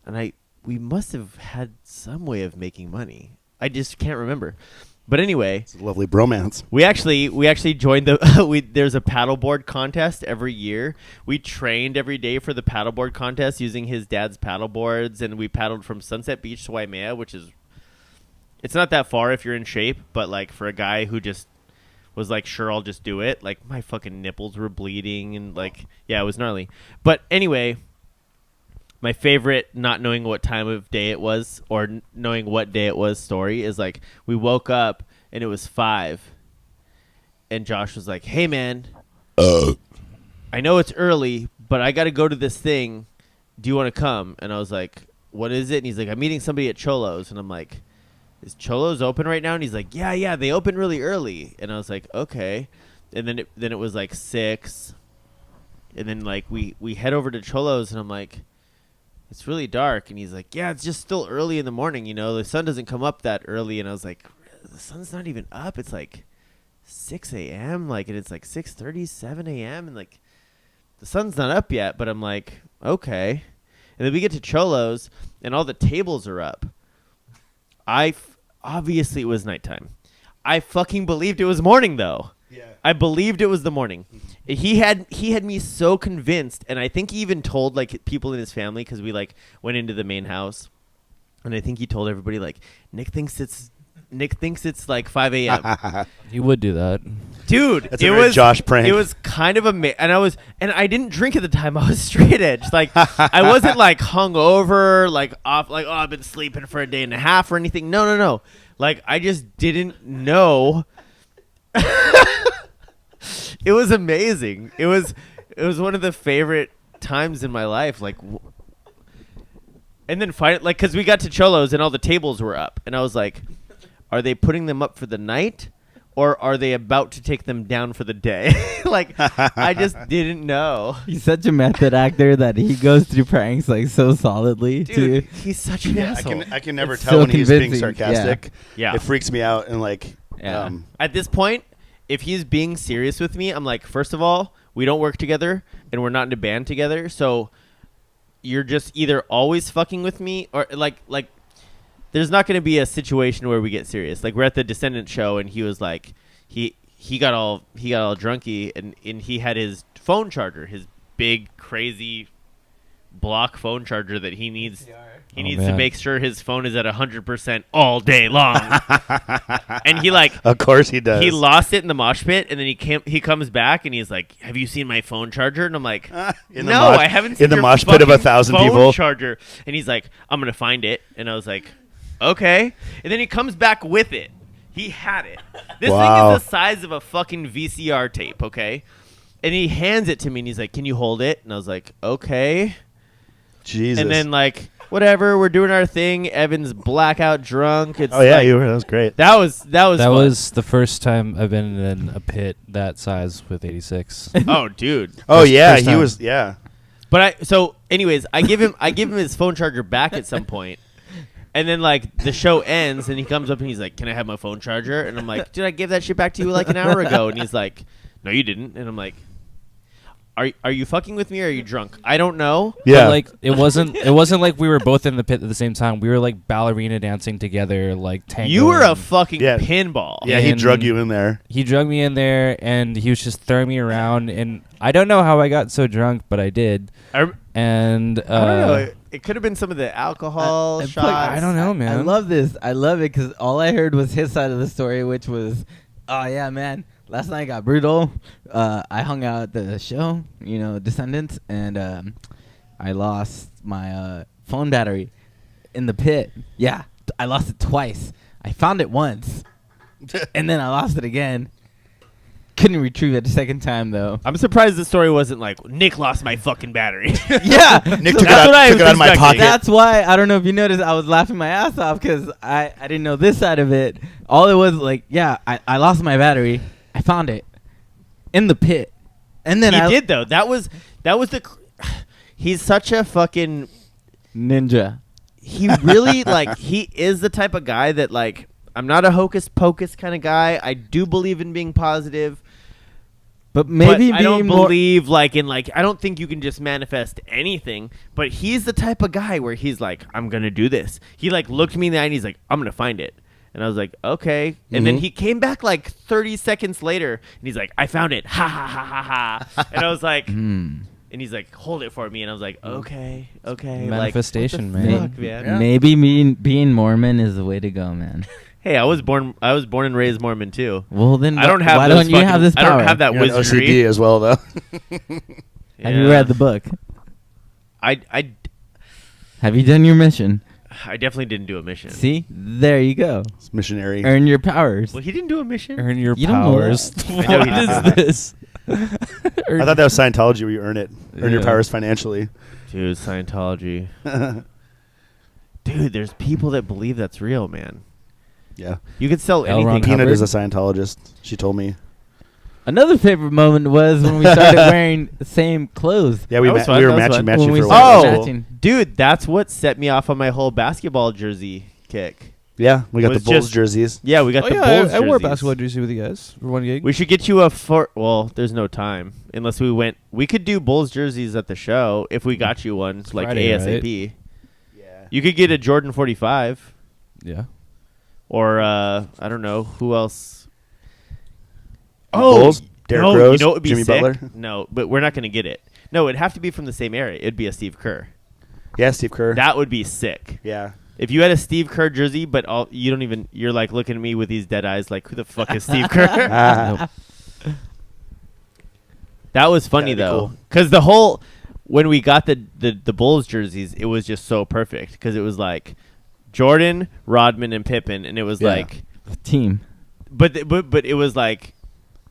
and we must have had some way of making money. I just can't remember. But anyway, It's a lovely bromance. we actually joined the there's a paddleboard contest every year. We trained every day for the paddleboard contest using his dad's paddleboards, and we paddled from Sunset Beach to Waimea, which is it's not that far if you're in shape, but like for a guy who just was like, sure, I'll just do it. Like my fucking nipples were bleeding, and like, yeah, it was gnarly. But anyway, my favorite not knowing what time of day it was or knowing what day it was story is like we woke up and it was 5, and Josh was like, "Hey man, I know it's early, but I got to go to this thing. Do you want to come?" And I was like, "What is it?" And he's like, "I'm meeting somebody at Cholo's," and I'm like, "Is Cholo's open right now?" And he's like, yeah, they open really early. And I was like, okay. And then it was like 6, and then like we head over to Cholo's, and I'm like, it's really dark. And he's like, yeah, it's just still early in the morning, the sun doesn't come up that early. And I was like, the sun's not even up. It's like 6 a.m. like, and it's like 6:30, 7 a.m. and like the sun's not up yet. But I'm like, okay. And then we get to Cholo's, and all the tables are up. Obviously it was nighttime. I fucking believed it was morning though. Yeah. I believed it was the morning. He had me so convinced, and I think he even told like people in his family, because we like went into the main house, and I think he told everybody like Nick thinks it's like 5 a.m. He would do that. Dude, That's a very Josh prank. It was kind of and I didn't drink at the time. I was straight edge. Like I wasn't like hungover, like off, like, oh, I've been sleeping for a day and a half or anything. No. Like I just didn't know. It was amazing. It was one of the favorite times in my life. Like, and then like, cause we got to Cholo's and all the tables were up, and I was like, are they putting them up for the night, or are they about to take them down for the day? Like, I just didn't know. He's such a method actor that he goes through pranks like so solidly. Dude, too. he's such an asshole. I can never It's tell so when he's being convincing. sarcastic. Yeah. It freaks me out, and like, Yeah. At this point, if he's being serious with me, I'm like, first of all, we don't work together, and we're not in a band together, so you're just either always fucking with me, or like there's not going to be a situation where we get serious. Like, we're at the Descendant show, and he was like, he got all drunky, and he had his phone charger, his big crazy block phone charger that he needs. He needs to make sure his phone is at 100% all day long. And he like, of course he does. he lost it in the mosh pit, and then he comes back and he's like, "Have you seen my phone charger?" And I'm like, "No, I haven't seen in the your mosh pit of fucking 1,000 phone people." charger." And he's like, "I'm gonna find it." And I was like, "Okay." And then he comes back with it. He had it. This Wow. thing is the size of a fucking VCR tape, okay? And he hands it to me, and he's like, "Can you hold it?" And I was like, "Okay." Jesus. And then like, whatever, we're doing our thing. Evan's blackout drunk. It's oh yeah, like, you were. That was great. That was That fun. was the first time I've been in a pit that size with 86. Oh, dude. Oh First- yeah, first he time. was. Yeah. But anyways, I give him his phone charger back at some point. And then like the show ends, and he comes up and he's like, "Can I have my phone charger?" And I'm like, "Dude, I gave that shit back to you like an hour ago." And he's like, "No, you didn't." And I'm like, Are you fucking with me, or are you drunk? I don't know. Yeah. But, like it wasn't like we were both in the pit at the same time. We were like ballerina dancing together, like tangoing. You were a fucking Yeah. pinball. Yeah, he And drug you in there. He drug me in there, and he was just throwing me around. And I don't know how I got so drunk, but I did. And I don't know. It could have been some of the alcohol I- shots. I don't know, man. I love this. I love it because all I heard was his side of the story, which was, "Oh yeah, man, last night got brutal. I hung out at the show, Descendants, and I lost my phone battery in the pit. Yeah, I lost it twice. I found it once, and then I lost it again. couldn't retrieve it the second time though. I'm surprised the story wasn't like Nick lost my fucking battery. Yeah, Nick so took it that's out, what I took it was out of my expecting. pocket. that's why I don't know if you noticed. I was laughing my ass off because I didn't know this side of it. All it was like, yeah, I lost my battery. I found it in the pit, and then He I did though. That was he's such a fucking. ninja. He really like he is the type of guy that like I'm not a hocus pocus kind of guy. I do believe in being positive. But maybe but I don't being more. believe like in like I don't think you can just manifest anything. But he's the type of guy where he's like, I'm gonna do this. He like looked me in the eye and he's like, I'm gonna find it. And I was like, okay. And then Mhm. he came back like 30 seconds later and he's like, I found it. Ha ha ha ha ha. And I was like, Hmm. and he's like, hold it for me. And I was like, okay. Manifestation, like, what the man. fuck, man? Yeah. Maybe being Mormon is the way to go, man. Hey, I was born and raised Mormon too. Well, then I don't have. Why those don't you fucking- have this I power? don't have that You're an wizardry. OCD as well, though. Have you read the book? I Have you done your mission? definitely didn't do a mission. See, there you go. It's missionary. Earn your powers. Well, he didn't do a mission. Earn your You don't know powers. that. I know What he is did. this? I thought that was Scientology where you earn it. Earn your Yeah. powers financially. Dude, Scientology. Dude, there's people that believe that's real, man. Yeah. You could sell L. Ron anything. Peanut Hubbard? is a Scientologist. She told me. Another favorite moment was when we started wearing the same clothes. Yeah, we That was fun, we were that was matching fun. matching When we for a started while. Oh! matching. Dude, that's what set me off on my whole basketball jersey kick. Yeah, we got the Was Bulls just- jerseys. Yeah, we got Oh the yeah, Bulls I wore a jerseys. basketball jersey with you guys for one gig. We should get you well, there's no time unless we went. We could do Bulls jerseys at the show if we got you one, like Friday, ASAP. Yeah. You could get a Jordan 45 Yeah. or I don't know who else. Bulls? Derrick no, Rose? you know what would be Jimmy sick? Butler? No, but we're not going to get it. No, it'd have to be from the same area. It'd be a Steve Kerr. Yeah, Steve Kerr. That would be sick. Yeah. If you had a Steve Kerr jersey, but you don't even, you're like looking at me with these dead eyes, like who the fuck is Steve Kerr? Ah. That was funny That'd be though, cool. because when we got the Bulls jerseys, it was just so perfect because it was like Jordan, Rodman, and Pippen, and it was Yeah. like, Team. but it was like It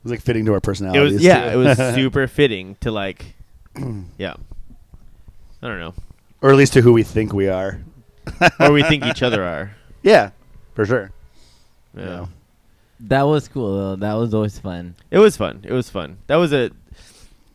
was like fitting to our it personalities. was yeah, too. it was super fitting to like, yeah, I don't know, Or at least to who we think we are. or we think each other are. Yeah, for sure. Yeah. That was cool though. That was always fun. It was fun. It was fun. That was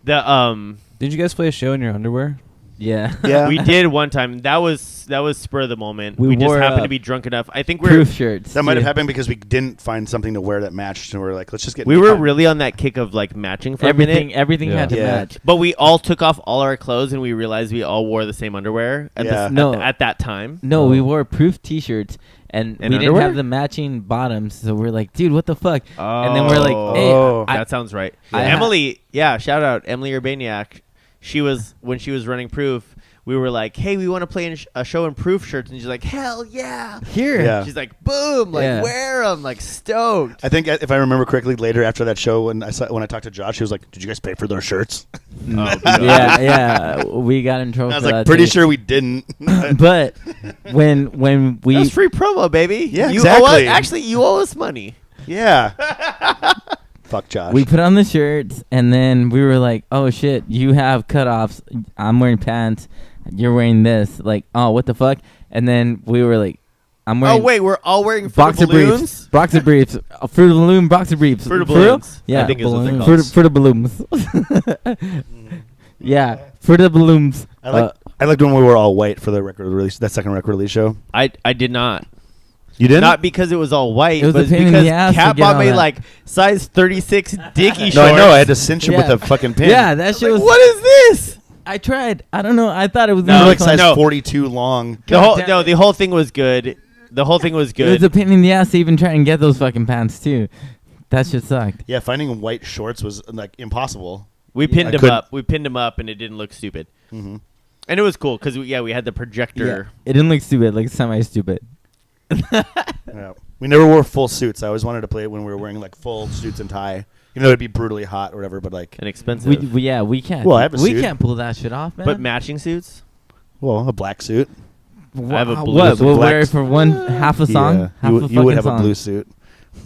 Did you guys play a show in your underwear? Yeah. Yeah. we did one time. That was spur of the moment. We We just wore, happened uh, to be drunk enough. I think we're Proof shirts. That might have too. happened because we didn't find something to wear that matched, and we were like, let's just get. we were naked. really on that kick of like matching for a minute. Everything Yeah. had to Yeah. match. But we all took off all our clothes and we realized we all wore the same underwear at, Yeah. No. at that time. No, Oh. we wore proof T-shirts, and we didn't underwear? have the matching bottoms. So we're like, dude, what the fuck? And then we're like, hey, Oh. that sounds right. I ha- Emily, shout out Emily Urbaniak. When she was running Proof, we were like, hey, we want to play in a show in Proof shirts, and she's like, hell yeah. here. Yeah. She's like, boom, like Yeah. wear them, like stoked. I think if I remember correctly, later after that show, when I talked to Josh, he was like, "Did you guys pay for those shirts?" Yeah, we got in trouble And I was for like, that. "Pretty too. sure we didn't." But when we That's free promo, baby. Yeah, you exactly. Actually, you owe us money. Yeah. Fuck Josh. we put on the shirts, and then we were like, oh shit, you have cutoffs. I'm wearing pants. You're wearing this. Like, oh, what the fuck? And then we were like, I'm wearing. Oh wait, we're all wearing boxer balloons. briefs. Boxer briefs. Fruit of the Loom boxer briefs. Fruit of For real? Balloons, Yeah. I think is what they're Balloons. called. Fruit of Balloons. Yeah. Fruit of Balloons. I liked when we were all white for the record release. That second record release show. I did not. You didn't? Not because it was all white, It was but a pain in because the ass to Cat get bought on me that. like size 36 dicky shorts. No, I know. I had to cinch him Yeah. with a fucking pin. Yeah, that shit was. What is this? I tried. I don't know. I thought it was You were gonna like be size fun. 42 long. The whole thing was good. The whole thing was It good. was a pain in the ass to even try and get those fucking pants too. That shit sucked. Yeah, finding white shorts was like impossible. We pinned I him couldn't- up. We pinned him up, and it didn't look stupid. Mm-hmm. And it was cool because we had the projector. It didn't look stupid, like semi-stupid. Yeah. We never wore full suits. I always wanted to play it when we were wearing like full suits and tie. You know, it'd be brutally hot or whatever, but like, And expensive. We can't. Well, I have a we suit. can't pull that shit off, man. but matching suits? well, a black suit. I have a blue What? suit. We'll Black wear it for one half a song. Yeah. Half You, a you would fucking have song. a blue suit.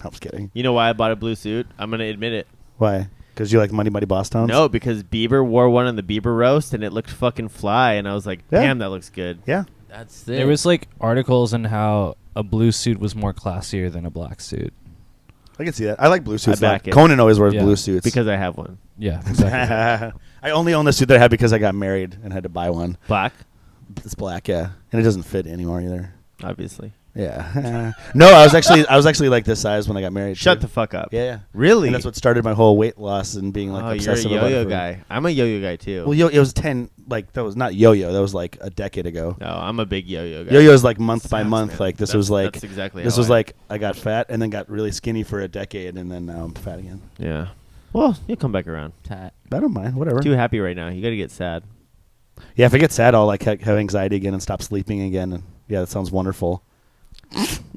I was kidding. You know why I bought a blue suit? I'm going to admit it. Why? Because you like Muddy Muddy Boss Tones? No, because Bieber wore one on the Bieber roast, and it looked fucking fly, and I was like, Yeah. damn, that looks good. Yeah. That's it. There was like articles on how a blue suit was more classier than a black suit. I can see that. I like blue suits. I back it. Conan always wears Yeah. blue suits. Because I have one. Yeah, exactly. I only own the suit that I had because I got married and had to buy one. Black, It's black, yeah. And it doesn't fit anymore either. obviously. Yeah. No, I was actually like this size when I got married. Shut too. the fuck up. Yeah. Really? And that's what started my whole weight loss and being like Oh, you're a obsessive about yo-yo it. guy. I'm a yo-yo guy, too. Well, it was 10, like, that was not yo-yo. That was like a decade ago. No, I'm a big yo-yo guy. Yo-yo is like month by Sucks, month. man. Like, this That's- was like, that's exactly this how was I- like, I got fat and then got really skinny for a decade and then now I'm fat again. Yeah. Well, you'll come back around. Tat. I don't mind, whatever. Too happy right now. You got to get sad. Yeah, if I get sad, I'll like have anxiety again and stop sleeping again. And yeah, that sounds wonderful.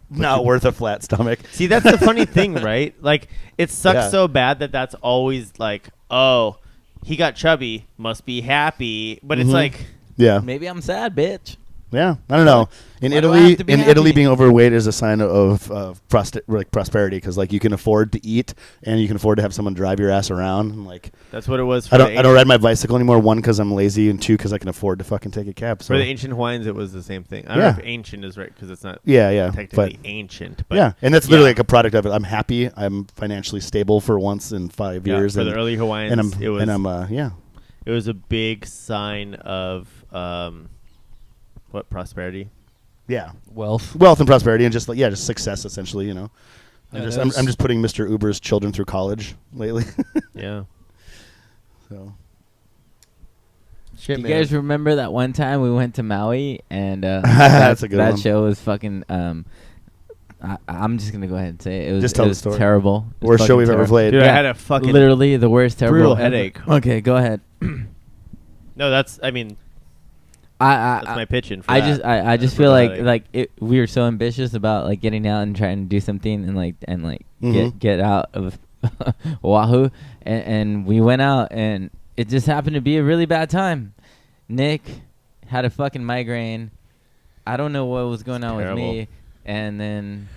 Not worth a flat stomach. See, that's the funny thing, right? Like, it sucks Yeah. so bad that that's always like, oh, he got chubby, must be happy. But it's Mhm. like, Yeah, Maybe I'm sad, bitch. yeah. I don't know. In Why do I Italy, have to be in happy? Italy, being overweight is a sign of prosperity because like you can afford to eat and you can afford to have someone drive your ass around. And, like that's what it was for I the don't ride my bicycle anymore. One, because I'm lazy, and two, because I can afford to fucking take a cab. So For the ancient Hawaiians, it was the same thing. I don't Yeah. know if ancient is right because it's not yeah, technically but ancient. But yeah, and that's literally yeah. like a product of it. I'm happy. I'm financially stable for once in 5 Yeah, years. for and, the early Hawaiians, and I'm it was yeah. it was a big sign of what prosperity. Yeah, Wealth. wealth and prosperity, and just like just success essentially. You know, Yeah, I'm just putting Mr. Uber's children through college lately. Yeah. So Shit, Do you man. guys remember that one time we went to Maui and That's a good that one. show was fucking I'm just gonna go ahead and say it. It was, Just tell it the was story. terrible. It was worst show fucking we've ever terrible. played. Dude, I Yeah. had a fucking Literally the worst terrible brutal ever. headache. Okay, go ahead. No, that's I mean I that's my pitch in for I that. just I That's just a feel brutal like headache. we were so ambitious about like getting out and trying to do something and Mhm. get out of Oahu and we went out and it just happened to be a really bad time. Nick had a fucking migraine. I don't know what was going on with terrible. me, and then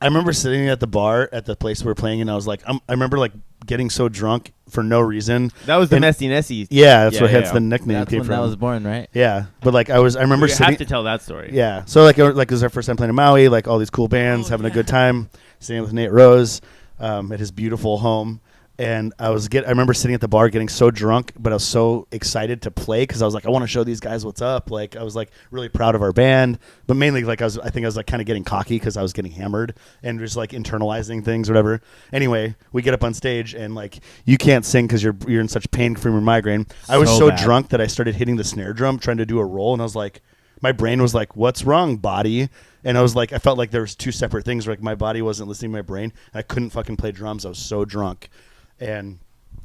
I remember sitting at the bar at the place we were playing, and I was like, I remember like getting so drunk for no reason. that was the and- messy Nessie. Yeah, that's Yeah, what yeah, hence yeah. the nickname that's came when from. that was born, right? Yeah, but like I remember We sitting. have to tell that story. Yeah, so like it was our first time playing in Maui, like all these cool bands, having a good time, sitting with Nate Rose at his beautiful home, and I remember sitting at the bar getting so drunk, but I was so excited to play because I was like, I want to show these guys what's up. Like I was like really proud of our band, but mainly like I think I was like kind of getting cocky because I was getting hammered and just like internalizing things or whatever. Anyway, we get up on stage and like you can't sing because you're in such pain from your migraine. I was So so bad. drunk that I started hitting the snare drum trying to do a roll, and I was like. My brain was like, "What's wrong, body?" And I was like, I felt like there was two separate things. Like my body wasn't listening to my brain. I couldn't fucking play drums. I was so drunk, and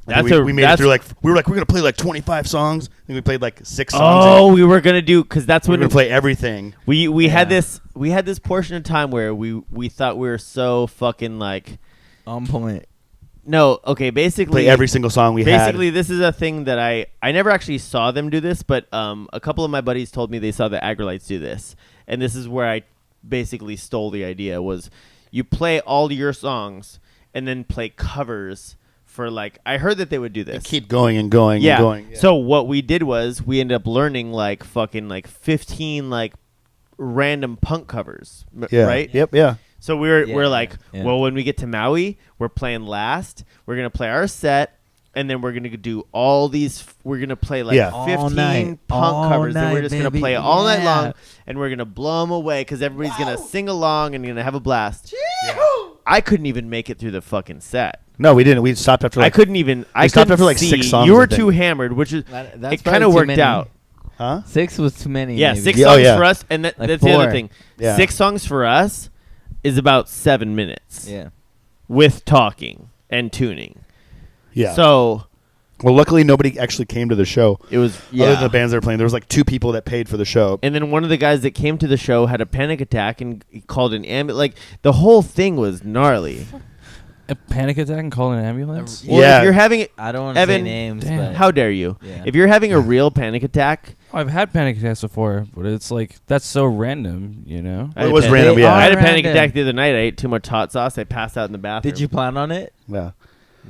I think we made it through. Like we were gonna play like 25 songs. I think we played like 6 songs. Oh, we were gonna do because that's we were when gonna play everything. we had Yeah. this portion of time where we thought we were so fucking like On point. no okay basically Play every single song we basically had. this is a thing that I never actually saw them do this, but a couple of my buddies told me they saw the Agrolites do this, and this is where I basically stole the idea. Was you play all your songs and then play covers for like I heard that they would do this. And keep going and going Yeah. and going. Yeah. So what we did was we ended up learning like fucking like 15 like random punk covers, yeah. right? Yep. Yeah. So we're Yeah, like, yeah. well, when we get to Maui, we're playing last. We're gonna play our set, and then we're gonna do all these. We're gonna play like Yeah. 15 All night. punk All covers, and we're night, just gonna baby. play all night Yeah. long, and we're gonna blow them away because everybody's gonna sing along and gonna have a blast. I couldn't even make it through the fucking set. No, we didn't. We stopped after like. I couldn't even. I stopped couldn't after, like, see. 6 songs, You I were think. too hammered, which is That's it kind of probably too worked many. out. Huh? 6 was too many. Yeah, maybe. 6 Yeah, oh, songs yeah. for us, and Like that's the other 4. thing. Yeah. 6 songs for us is about 7 minutes Yeah. with talking and tuning. Yeah. So well, luckily nobody actually came to the show. it was Other than the bands that were playing, there was like 2 people that paid for the show. And then one of the guys that came to the show had a panic attack and he called an ambulance. Like the whole thing was gnarly. A panic attack and call an ambulance? Well, Yeah. if you're having, I don't want to say Evan, names, damn. but how dare you? Yeah. If you're having a real panic attack, Oh, I've had panic attacks before, but it's like, that's so random, you know? I had It a was panic- random, yeah. I had a panic Random. attack the other night. I ate too much hot sauce. I passed out in the bathroom. did you plan on it? Yeah.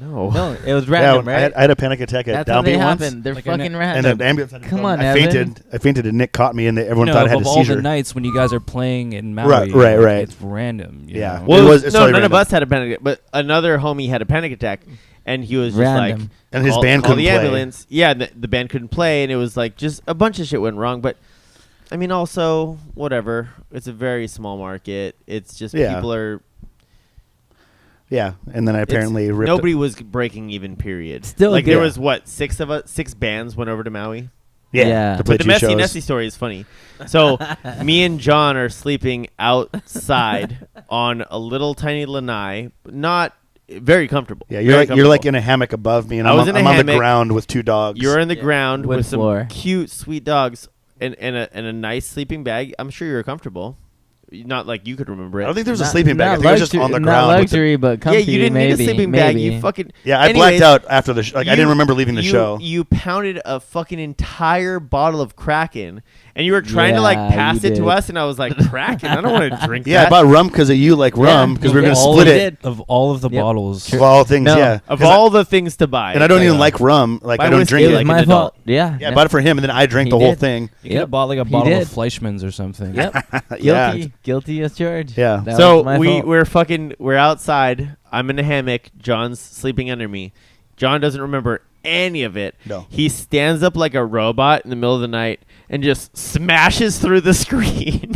No. No, it was Yeah, random, I right? had a panic attack at That's how they Downbeat once. happen. They're Like fucking And random. the ambulance had to Come come. on, I Evan. fainted, and Nick caught me, and everyone You thought I know, had of a all seizure. the nights when you guys are playing in Maui, Right, right. It's random. You Yeah. know? Well, it's no, totally none of random. us had a panic attack, but another homie had a panic attack, and he was just Random. like, And his call, band call couldn't the play. ambulance. Yeah, the band couldn't play, and it was like just a bunch of shit went wrong. But I mean, also whatever. It's a very small market. It's just Yeah. people are. Yeah, and then I apparently ripped. Nobody was breaking even. Period. Still like good. there was what 6 of us, 6 bands went over to Maui. Yeah. to play But the 2 messy shows. Nessie story is funny. So me and John are sleeping outside on a little tiny lanai, not very comfortable. Yeah, Very you're like comfortable. in a hammock above me, and I I'm, was in a I'm on the hammock. ground with 2 dogs. You're in the Yeah. ground Wood with some floor. cute, sweet dogs and a nice sleeping bag. I'm sure you're comfortable. Not like you could remember it. I don't think there was a sleeping bag. I Not think it was just on the not ground. with the- luxury, but yeah, comfy. you didn't maybe, need a sleeping maybe. bag. You fucking. yeah, I Anyways, blacked out after the show. Like I didn't remember leaving the show. You pounded a fucking entire bottle of Kraken, and you were trying to like Yeah, pass you it to did. us, and I was like, Kraken? I don't want to drink Yeah, that. I bought rum because of you like rum because we were Yeah, gonna all split we it did. Of all of the Yep. bottles, of all things. No. Yeah, Of 'Cause all the things to buy. and I don't even Yeah. like rum. Like Buy I don't whiskey drink It it. was like my an fault. adult. Yeah. Yeah, I bought it for him, and then I drank He the whole did. thing. you could have bought like a He bottle did. of Fleischmann's or something. Yep. Yeah. Guilty as charged. Yeah. That So was my fault. we're outside. I'm in a hammock. John's sleeping under me. John doesn't remember any of it. No. He stands up like a robot in the middle of the night and just smashes through the screen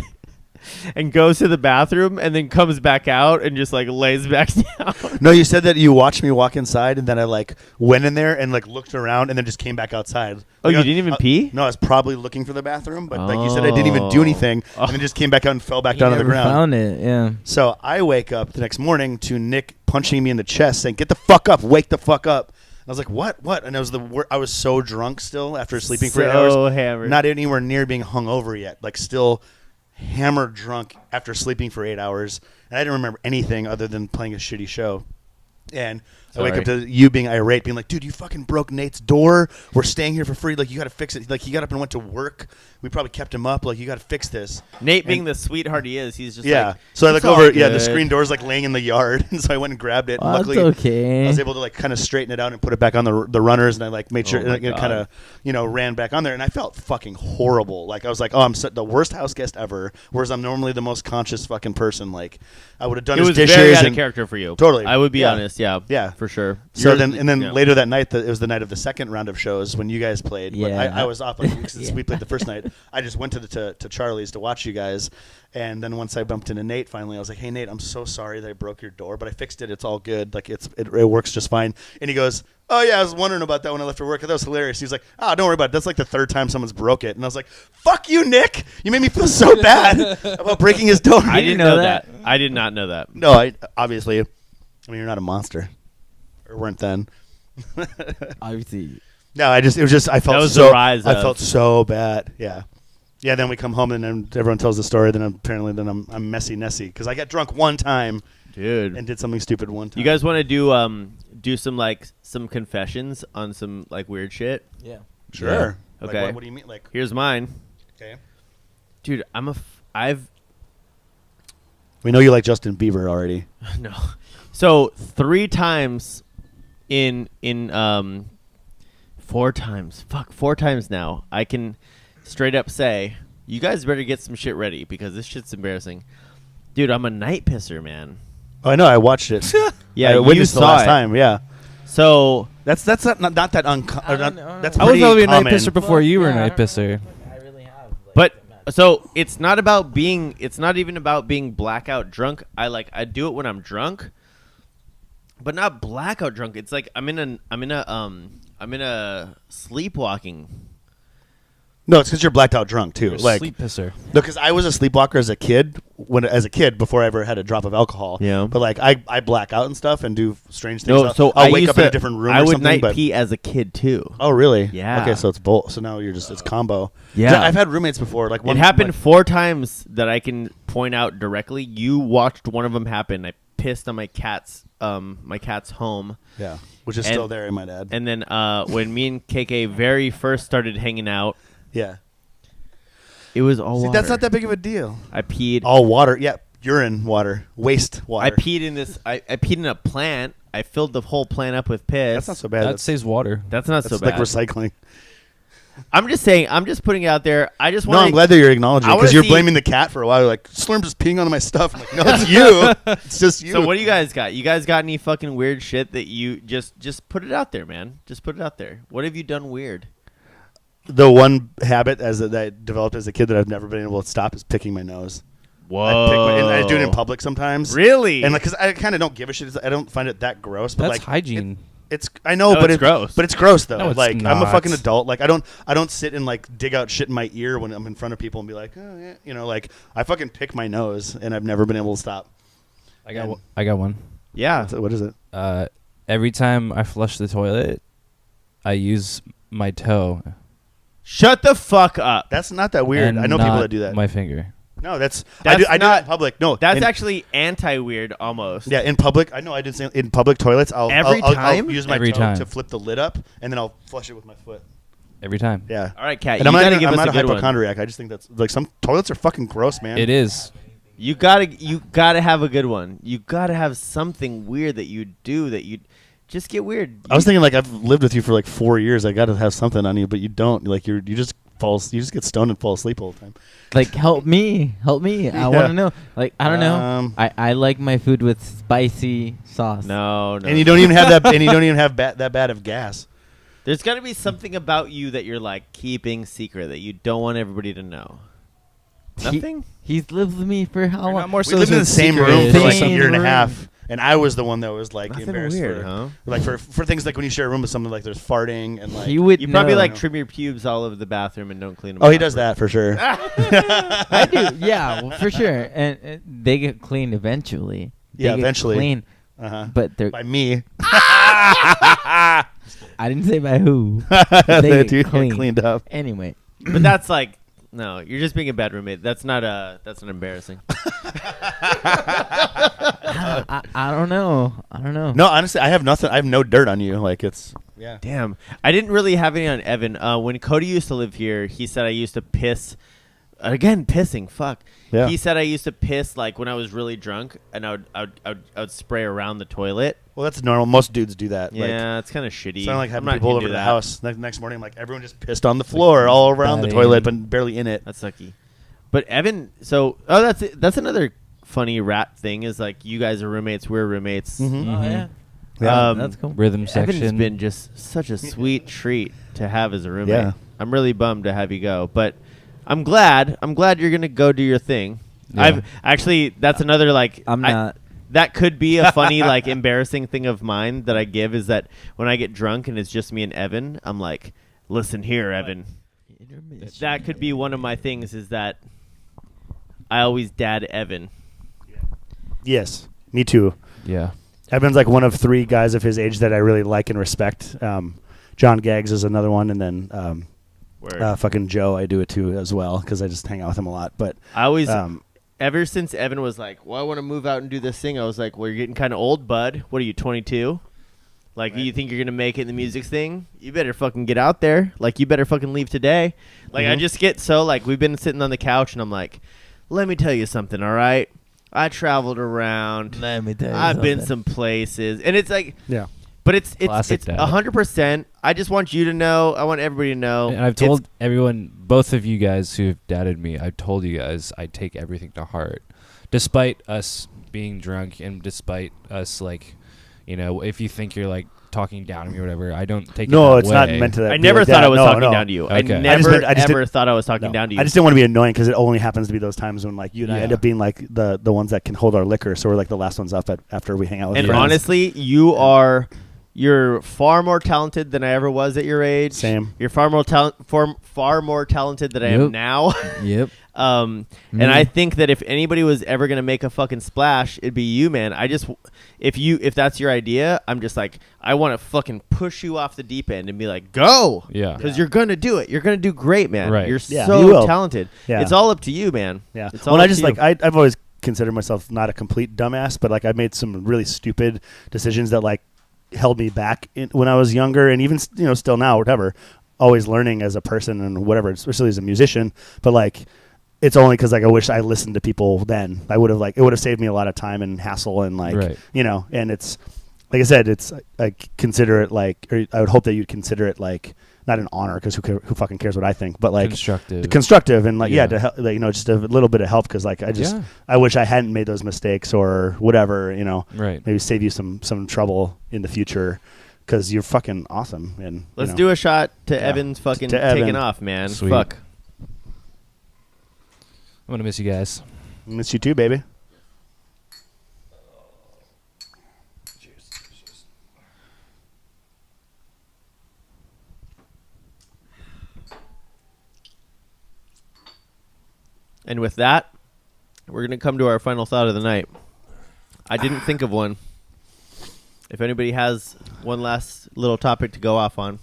and goes to the bathroom and then comes back out and just like lays back down. No, you said that you watched me walk inside, and then I like went in there and like looked around, and then just came back outside. Oh, Like, you didn't even pee? No, I was probably looking for the bathroom, but like you said, I didn't even do anything, Oh. and then just came back out and fell back He down on the never ground. found it. Yeah. So I wake up the next morning to Nick punching me in the chest, saying, "Get the fuck up! Wake the fuck up!" I was like, "What? What?" And it was I was so drunk still after sleeping for 8 hours, So hammered. not anywhere near being hungover yet, like still hammered drunk after sleeping for 8 hours, and I didn't remember anything other than playing a shitty show. And I wake up to you being irate, being like, "Dude, you fucking broke Nate's door. We're staying here for free. Like, you got to fix it." Like, he got up and went to work. We probably kept him up. Like, you got to fix this. Nate, being And- the sweetheart he is, he's just Yeah. like, So I "It's look all over. Yeah, the good." screen door's like laying in the yard, and so I went and grabbed it. And Oh, that's luckily, okay. I was able to like kind of straighten it out and put it back on the runners, and I like made sure Oh my like, it kind of ran back on there, and I felt fucking horrible. Like I was like, "Oh, I'm the worst house guest ever." Whereas I'm normally the most conscious fucking person. Like I would have done It his was dishes very out of and character for you. Totally. I would be Yeah. honest. Yeah. Yeah. For sure. So Yours- then, and then yeah. later that night, it was the night of the second round of shows when you guys played. But Yeah. I was off like since Yeah. we played the first night. I just went to Charlie's to watch you guys, and then once I bumped into Nate, finally, I was like, "Hey Nate, I'm so sorry that I broke your door, but I fixed it. It's all good. Like it works just fine." And he goes, "Oh yeah, I was wondering about that when I left for work. That was hilarious." He's like, "Oh, don't worry about it. That's like the 3rd time someone's broke it." And I was like, "Fuck you, Nick. You made me feel so bad about breaking his door." I didn't didn't know know that. that. I did not know that. No, I obviously. I mean, you're not a monster, or weren't then. Obviously. No, it was just I felt That was so the rise I of- felt so bad. Yeah. Yeah, then we come home and then everyone tells the story. Then apparently I'm messy Nessie because I got drunk one time Dude. and did something stupid one time. You guys want to do some confessions on some like weird shit? Yeah. sure? Like, Okay. what do you mean? Like Here's mine. okay, Dude, I've we know you like Justin Bieber already. no. So 3 times in 4 times. Fuck, 4 times now. I can straight up say, you guys better get some shit ready because this shit's embarrassing. Dude, I'm a night pisser, man. Oh, I know. I watched it. Yeah, I you witnessed the saw last it. time. Yeah, So that's not that uncommon. I don't know. That's I was pretty already a night common. pisser before you were a night pisser. I really have. But so it's not even about being blackout drunk. I do it when I'm drunk, but not blackout drunk. It's like I'm in a sleepwalking. No, it's because you're blacked out drunk too. You're a Like sleep pisser. no, because I was a sleepwalker as a kid. Before I ever had a drop of alcohol. Yeah. But like I black out and stuff and do strange things. No, so I'll I wake used up in to, a different room I or would something. night but pee as a kid too. oh really? Yeah. Okay, so it's both. So now it's combo. Yeah. I've had roommates before. Like It happened 4 times that I can point out directly. You watched one of them happen. I pissed on my cat's home. Yeah, which is And- still there, I might add. And then when me and KK very first started hanging out, Yeah. it was all See, water. that's not that big of a deal. I peed. All water. Yeah, urine water, waste water. I peed in this. I peed in a plant I filled the whole plant up with piss. That's not so bad. That saves water. That's not so That's bad. like recycling. I'm just saying. I'm just putting it out there. I just No, want. I'm glad that you're acknowledging I it wanna because you're see- blaming the cat for a while. You're like, Slurm just peeing onto my stuff. I'm like, no, it's you. It's just you. So what do you guys got? You guys got any fucking weird shit that you just put it out there, man? Just put it out there. What have you done weird? The one habit that I developed as a kid that I've never been able to stop is picking my nose. Whoa! And I do it in public sometimes. Really? And like, because I kind of don't give a shit. I don't find it that gross. But That's like, hygiene. It's I know, No, but it's gross. But it's gross though. No, it's like I'm a not. fucking adult. Like I don't sit and like dig out shit in my ear when I'm in front of people and be like, oh yeah, you know, like I fucking pick my nose and I've never been able to stop. I got one. yeah. What is it? Every time I flush the toilet, I use my toe. Shut the fuck up. That's not that weird. and I know people not that do that. My finger. No, I do That's that in not- public. No, That's in, actually anti-weird almost. yeah, in public. I know I did say in public toilets. I'll Time? use my Every toe time. to flip the lid up and then I'll flush it with my foot. Every time. Yeah. All right, Kat. And You I'm gotta not, give I'm us not a a good one. hypochondriac. I just think that's like some toilets are fucking gross, man. It is. You gotta have a good one. You gotta have something weird that you do that you just get weird. I was thinking like I've lived with you for like 4 years. I got to have something on you, but you don't. Like you just get stoned and fall asleep all the time. Like, help me. I Yeah. want to know. Like, I don't know. Um, I like my food with spicy sauce. No. And you don't even have that. And you don't even have that bad of gas. There's got to be something about you that you're like keeping secret that you don't want everybody to know. Nothing? He's lived with me for how You're long? not more We so lived in the it's same secret. room for like a Same year and a room. half, and I was the one that was like Nothing embarrassed weird, for, huh? like for things like when you share a room with someone, like there's farting and like. He would You probably know. like trim your pubes all over the bathroom and don't clean them. Oh, he does that for sure. I do. Yeah, well, for sure. And they get clean eventually. They Yeah, get eventually. Clean, Uh-huh. but they're. By me, I didn't say by who. they They do get get clean. cleaned up. Anyway, But that's like no. You're just being a bad roommate. That's not embarrassing. I don't know. No, honestly, I have nothing. I have no dirt on you. Like it's yeah. Damn. I didn't really have any on Evan. When Cody used to live here, he said I used to piss. Again, pissing. Fuck. Yeah. He said I used to piss like when I was really drunk, and I would spray around the toilet. Well, that's normal. Most dudes do that. Like, Yeah, it's kind of shitty. it's not like I'm having not people gonna over do to the that. house. Next morning, like everyone just pissed on the floor all around the Buddy. toilet, but barely in it. That's sucky. But Evan, that's another funny rat thing is like you guys are roommates, we're roommates. Mhm. Oh yeah. Yeah. That's cool. Rhythm Evan's section. been just such a sweet treat to have as a roommate. Yeah. I'm really bummed to have you go, but I'm glad you're gonna go do your thing. Yeah. I've actually that's another like I'm not. that could be a funny like embarrassing thing of mine that I give is that when I get drunk and it's just me and Evan, I'm like, listen here, Evan. That could be one of my things is that I always dad Evan. Yes, me too. Yeah. Evan's like one of 3 guys of his age that I really like and respect. John Gaggs is another one, and then Where fucking Joe, I do it too as well because I just hang out with him a lot. But I always um, ever since Evan was like, well, I want to move out and do this thing, I was like, well, you're getting kind of old, bud. What are you, 22? Like, Right. you think you're going to make it in the music thing? You better fucking get out there. Like, you better fucking leave today. Like, I Mhm. just get so, like, we've been sitting on the couch, and I'm like, let me tell you something, all right? I traveled around. Let me tell you I've been something. some places. And it's like, yeah, but it's Classic dad. 100%. I just want you to know. I want everybody to know. And I've It's- told everyone, both of you guys who've dated me, I've told you guys I take everything to heart. Despite us being drunk and despite us, like, you know, if you think you're, like, talking down to me or whatever, I don't take it no, that it's not way. meant to. I be never like thought that. I was No, talking no. down to you. I Okay. I never, I just ever thought I was talking No. down to you. I just didn't want to be annoying because it only happens to be those times when like you and I Yeah. end up being like the ones that can hold our liquor, so we're like the last ones up after we hang out with And friends. honestly, you're far more talented than I ever was at your age. Same. You're far more talented than I am Yep. now. Yep. And Me. I think that if anybody was ever gonna make a fucking splash, it'd be you, man. If that's your idea, I'm just like, I want to fucking push you off the deep end and be like, go, Yeah. because you're gonna do it. You're gonna do great, man. Right. You're Yeah, so you will. talented. Yeah. It's all up to you, man. Yeah. It's all Well, up I just to you. like I've always considered myself not a complete dumbass, but like I've made some really stupid decisions that like held me back when I was younger, and even still now, whatever. Always learning as a person and whatever, especially as a musician. But like, it's only because like I wish I listened to people then. I would have it would have saved me a lot of time and hassle and like Right. and it's like I said, it's I consider it like, or I would hope that you'd consider it like not an honor because who fucking cares what I think, but like constructive and like to help, like, just a little bit of help because like I wish I hadn't made those mistakes or whatever, right? Maybe save you some trouble in the future because you're fucking awesome. And let's do a shot to Evan's fucking taking off, man. Sweet. Fuck. I'm gonna miss you guys. Miss you too, baby. And with that, we're going to come to our final thought of the night. I didn't think of one. If anybody has one last little topic to go off on.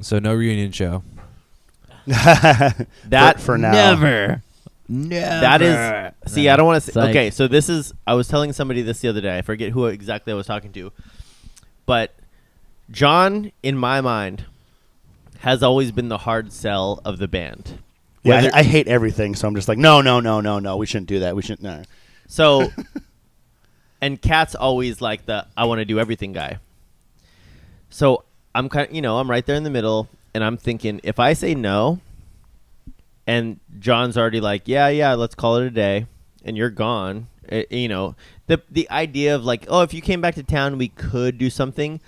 So no reunion show. That for now. Never. That is. See, I don't want to say. Okay, so this is. I was telling somebody this the other day. I forget who exactly I was talking to. But John, in my mind, has always been the hard sell of the band. Yeah, I hate everything, so I'm just like, no, we shouldn't do that. We shouldn't. No. So, and Kat's always like the I want to do everything guy. So I'm kind of, I'm right there in the middle, and I'm thinking if I say no, and John's already like, yeah, let's call it a day, and you're gone. The idea of like, oh, if you came back to town, we could do something.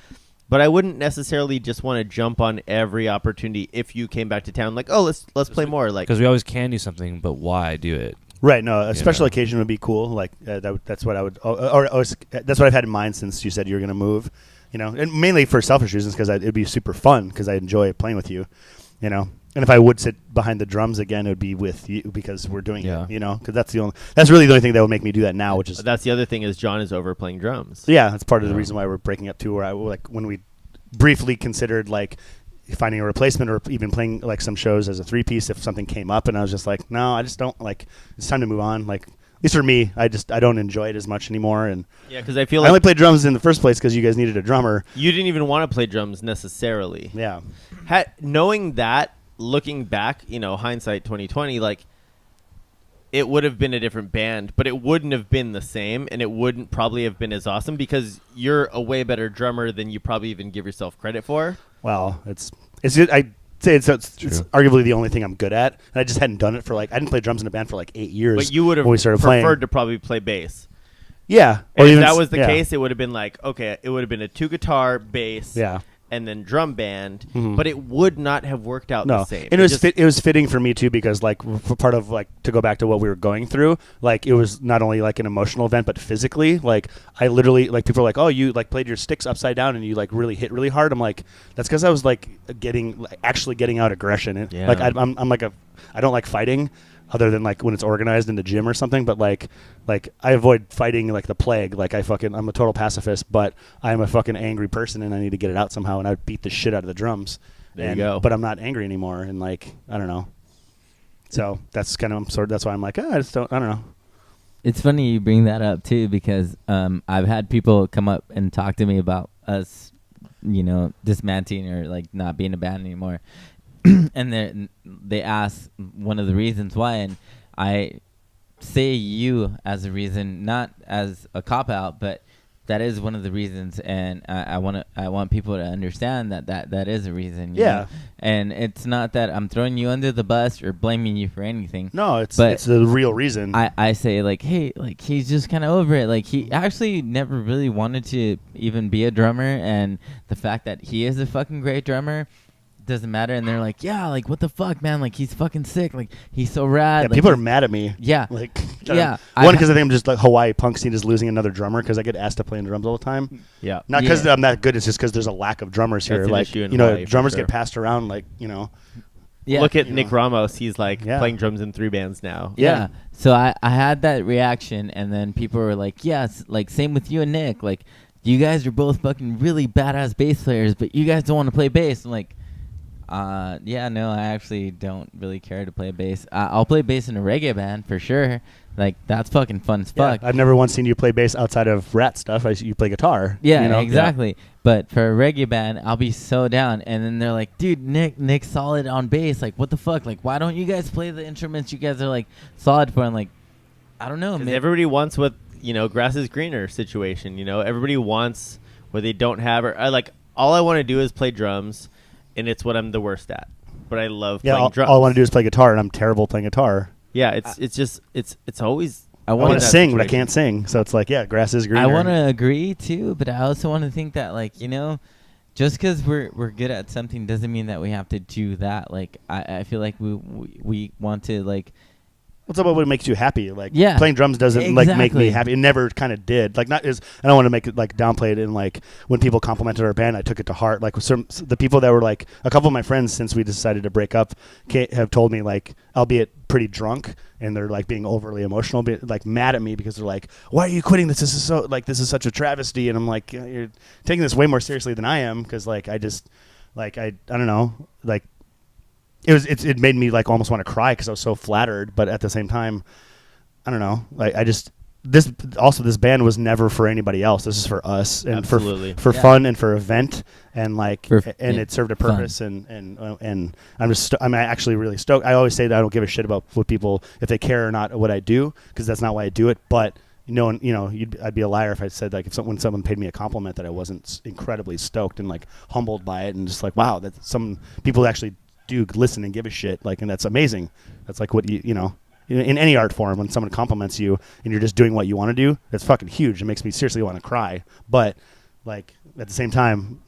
But I wouldn't necessarily just want to jump on every opportunity if you came back to town. Like, oh, let's play more. Like, because we always can do something, but why do it? Right. No, a special occasion would be cool. Like that's what I would, or that's what I've had in mind since you said you were going to move. And mainly for selfish reasons because it'd be super fun because I enjoy playing with you. And if I would sit behind the drums again, it would be with you because we're doing it. Because that's really the only thing that would make me do that now. Which is that's the other thing is John is over playing drums. Yeah, that's part of the reason why we're breaking up too. Where I like when we briefly considered like finding a replacement or even playing like some shows as a 3-piece if something came up, and I was just like, no, I just don't like. It's time to move on. Like at least for me, I don't enjoy it as much anymore. And yeah, because I feel I only played drums in the first place because you guys needed a drummer. You didn't even want to play drums necessarily. Yeah, knowing that. Looking back, hindsight 2020, like it would have been a different band, but it wouldn't have been the same, and it wouldn't probably have been as awesome because you're a way better drummer than you probably even give yourself credit for. Well, it's I'd say it's arguably the only thing I'm good at, and I just hadn't done it for I didn't play drums in a band for 8 years. But you would have when we started preferred playing. to probably play bass. Yeah, or if that was the case, it would have been like, okay, it would have been a 2-guitar bass. Yeah. And then drum band, but it would not have worked out the same. And it was fitting for me too because for part of to go back to what we were going through, it was not only an emotional event but physically. I literally people are like, oh, you played your sticks upside down and you really hit really hard. I'm like, that's because I was actually getting out aggression. Yeah. I don't like fighting. Other than when it's organized in the gym or something, but I avoid fighting the plague. I'm a total pacifist, but I'm a fucking angry person and I need to get it out somehow. And I would beat the shit out of the drums. There you go. But I'm not angry anymore, and I don't know. So that's kind of that's why I'm I don't know. It's funny you bring that up too because I've had people come up and talk to me about us, dismantling or not being a band anymore. And they ask one of the reasons why, and I say you as a reason, not as a cop out, but that is one of the reasons, and I want people to understand that is a reason. You know? And it's not that I'm throwing you under the bus or blaming you for anything. No, it's the real reason. I say hey, he's just kind of over it. He actually never really wanted to even be a drummer, and the fact that he is a fucking great drummer doesn't matter. And they're like, yeah, what the fuck, man, he's fucking sick, he's so rad. Yeah, people are mad at me. Yeah. Yeah. One, because I think I'm just Hawaii punk scene is losing another drummer because I get asked to play in drums all the time. Yeah. Not because I'm that good, it's just because there's a lack of drummers here. That's an issue in Hawaii, drummers sure. get passed around Yeah. Look at Nick Ramos. He's playing drums in 3 bands now. Yeah. So I had that reaction, and then people were like, yes, same with you and Nick. You guys are both fucking really badass bass players, but you guys don't want to play bass. I'm like, no, I actually don't really care to play bass. I'll play bass in a reggae band for sure. That's fucking fun as fuck. I've never once seen you play bass outside of rat stuff. You play guitar. Yeah, exactly. Yeah. But for a reggae band, I'll be so down. And then they're like, dude, Nick's solid on bass. What the fuck? Why don't you guys play the instruments you guys are solid for? I'm like, I don't know. Everybody wants what grass is greener situation. Everybody wants what they don't have. Or all I want to do is play drums, and it's what I'm the worst at. But I love playing drums. All I want to do is play guitar, and I'm terrible playing guitar. Yeah, it's always. I want to sing, but I can't sing. So it's like, grass is greener. I want to agree too, but I also want to think that just because we're good at something doesn't mean that we have to do that. Like I feel like we want to like. What's about what makes you happy? Like Yeah, playing drums doesn't like make me happy. It never kind of did. Like I don't want to make it like downplay it. And like when people complimented our band, I took it to heart. Like the people that were like a couple of my friends since we decided to break up have told me like, albeit pretty drunk, and they're like being overly emotional, like mad at me because they're like, "Why are you quitting? This is such a travesty." And I'm like, "You're taking this way more seriously than I am," because like I just like I don't know like. It made me like almost want to cry because I was so flattered, but at the same time, I don't know. Like this band was never for anybody else. This is for us and Absolutely. for fun and for event and like it served a purpose and I'm actually really stoked. I always say that I don't give a shit about what people if they care or not what I do because that's not why I do it. But I'd be a liar if I said like when someone paid me a compliment that I wasn't incredibly stoked and like humbled by it and just like wow that some people actually do listen and give a shit like and that's amazing. That's like what you know in any art form when someone compliments you and you're just doing what you want to do, that's fucking huge. It makes me seriously want to cry. But like at the same time,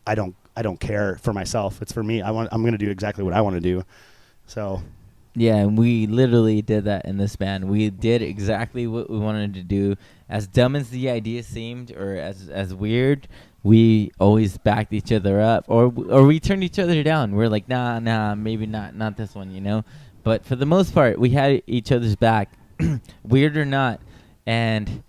I don't care for myself. It's for me. I'm going to do exactly what I want to do. So yeah, and we literally did that in this band. We did exactly what we wanted to do. As dumb as the idea seemed or as weird, we always backed each other up or we turned each other down. We're like, nah, maybe not this one, But for the most part, we had each other's back, weird or not. And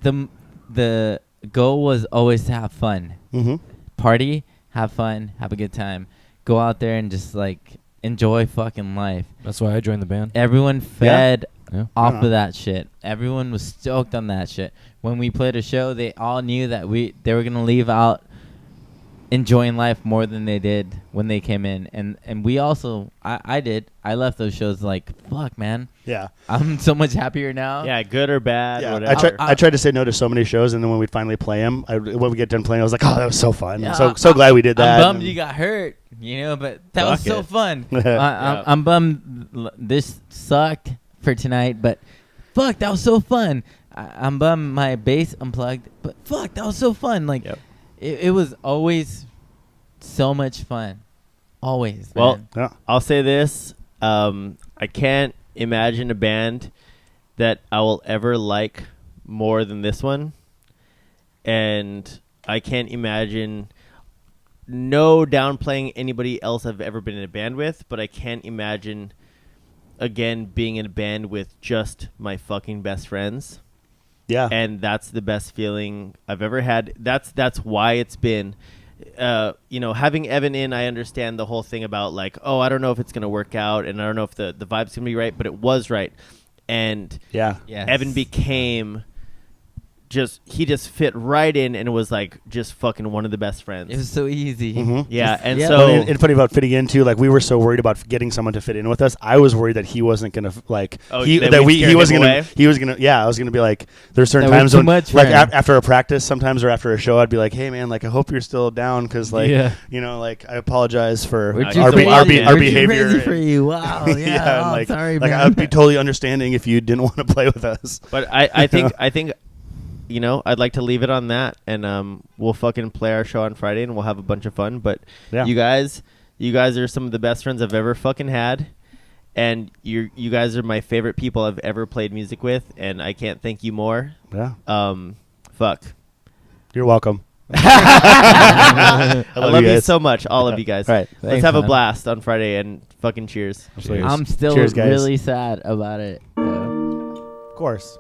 the goal was always to have fun. Mm-hmm. Party, have fun, have a good time. Go out there and just like enjoy fucking life. That's why I joined the band. Everyone fed Yeah. off of that shit. Everyone was stoked on that shit. When we played a show, they all knew that they were gonna leave out enjoying life more than they did when they came in. And we also, I left those shows like, fuck, man. Yeah. I'm so much happier now. Yeah, good or bad, Yeah, whatever. I tried to say no to so many shows, and then when we'd finally play them, when we get done playing, I was like, "Oh, that was so fun! Yeah, so glad we did that." I'm bummed you got hurt, but that was so fun. I'm bummed this sucked for tonight, but fuck, that was so fun. I'm bummed my bass unplugged, but fuck, that was so fun. Like, it was always so much fun. Always. Well, man. Yeah. I'll say this. I can't imagine a band that I will ever like more than this one. And I can't imagine no downplaying anybody else I've ever been in a band with, but I can't imagine again being in a band with just my fucking best friends. Yeah. And that's the best feeling I've ever had. That's why it's been having Evan in, I understand the whole thing about like, oh, I don't know if it's going to work out and I don't know if the vibe's going to be right, but it was right. And Yes. Evan became he just fit right in and was like just fucking one of the best friends. It was so easy. Mm-hmm. Yeah. And yeah. so Well, and funny about fitting in too. Like we were so worried about getting someone to fit in with us. I was worried that he wasn't gonna like. Oh, he that that we'd he scare wasn't him gonna. away? He was gonna. Yeah, I was gonna be like. There's certain That was times too when much for like him. after a practice, sometimes or after a show, I'd be like, hey man, like I hope you're still down because like like I apologize for We're our, too our crazy. our We're too behavior. crazy for you. Wow. Yeah. and, oh, sorry, like man. I'd be totally understanding if you didn't want to play with us. But I think I'd like to leave it on that, and we'll fucking play our show on Friday, and we'll have a bunch of fun. But Yeah. you guys are some of the best friends I've ever fucking had, and you guys are my favorite people I've ever played music with, and I can't thank you more. Yeah, Fuck. you're welcome. I love you guys. so much, all of you guys. All right. Let's Thanks, have a man. blast on Friday, and fucking cheers. Absolutely. I'm still Cheers, guys. really sad about it. Of course.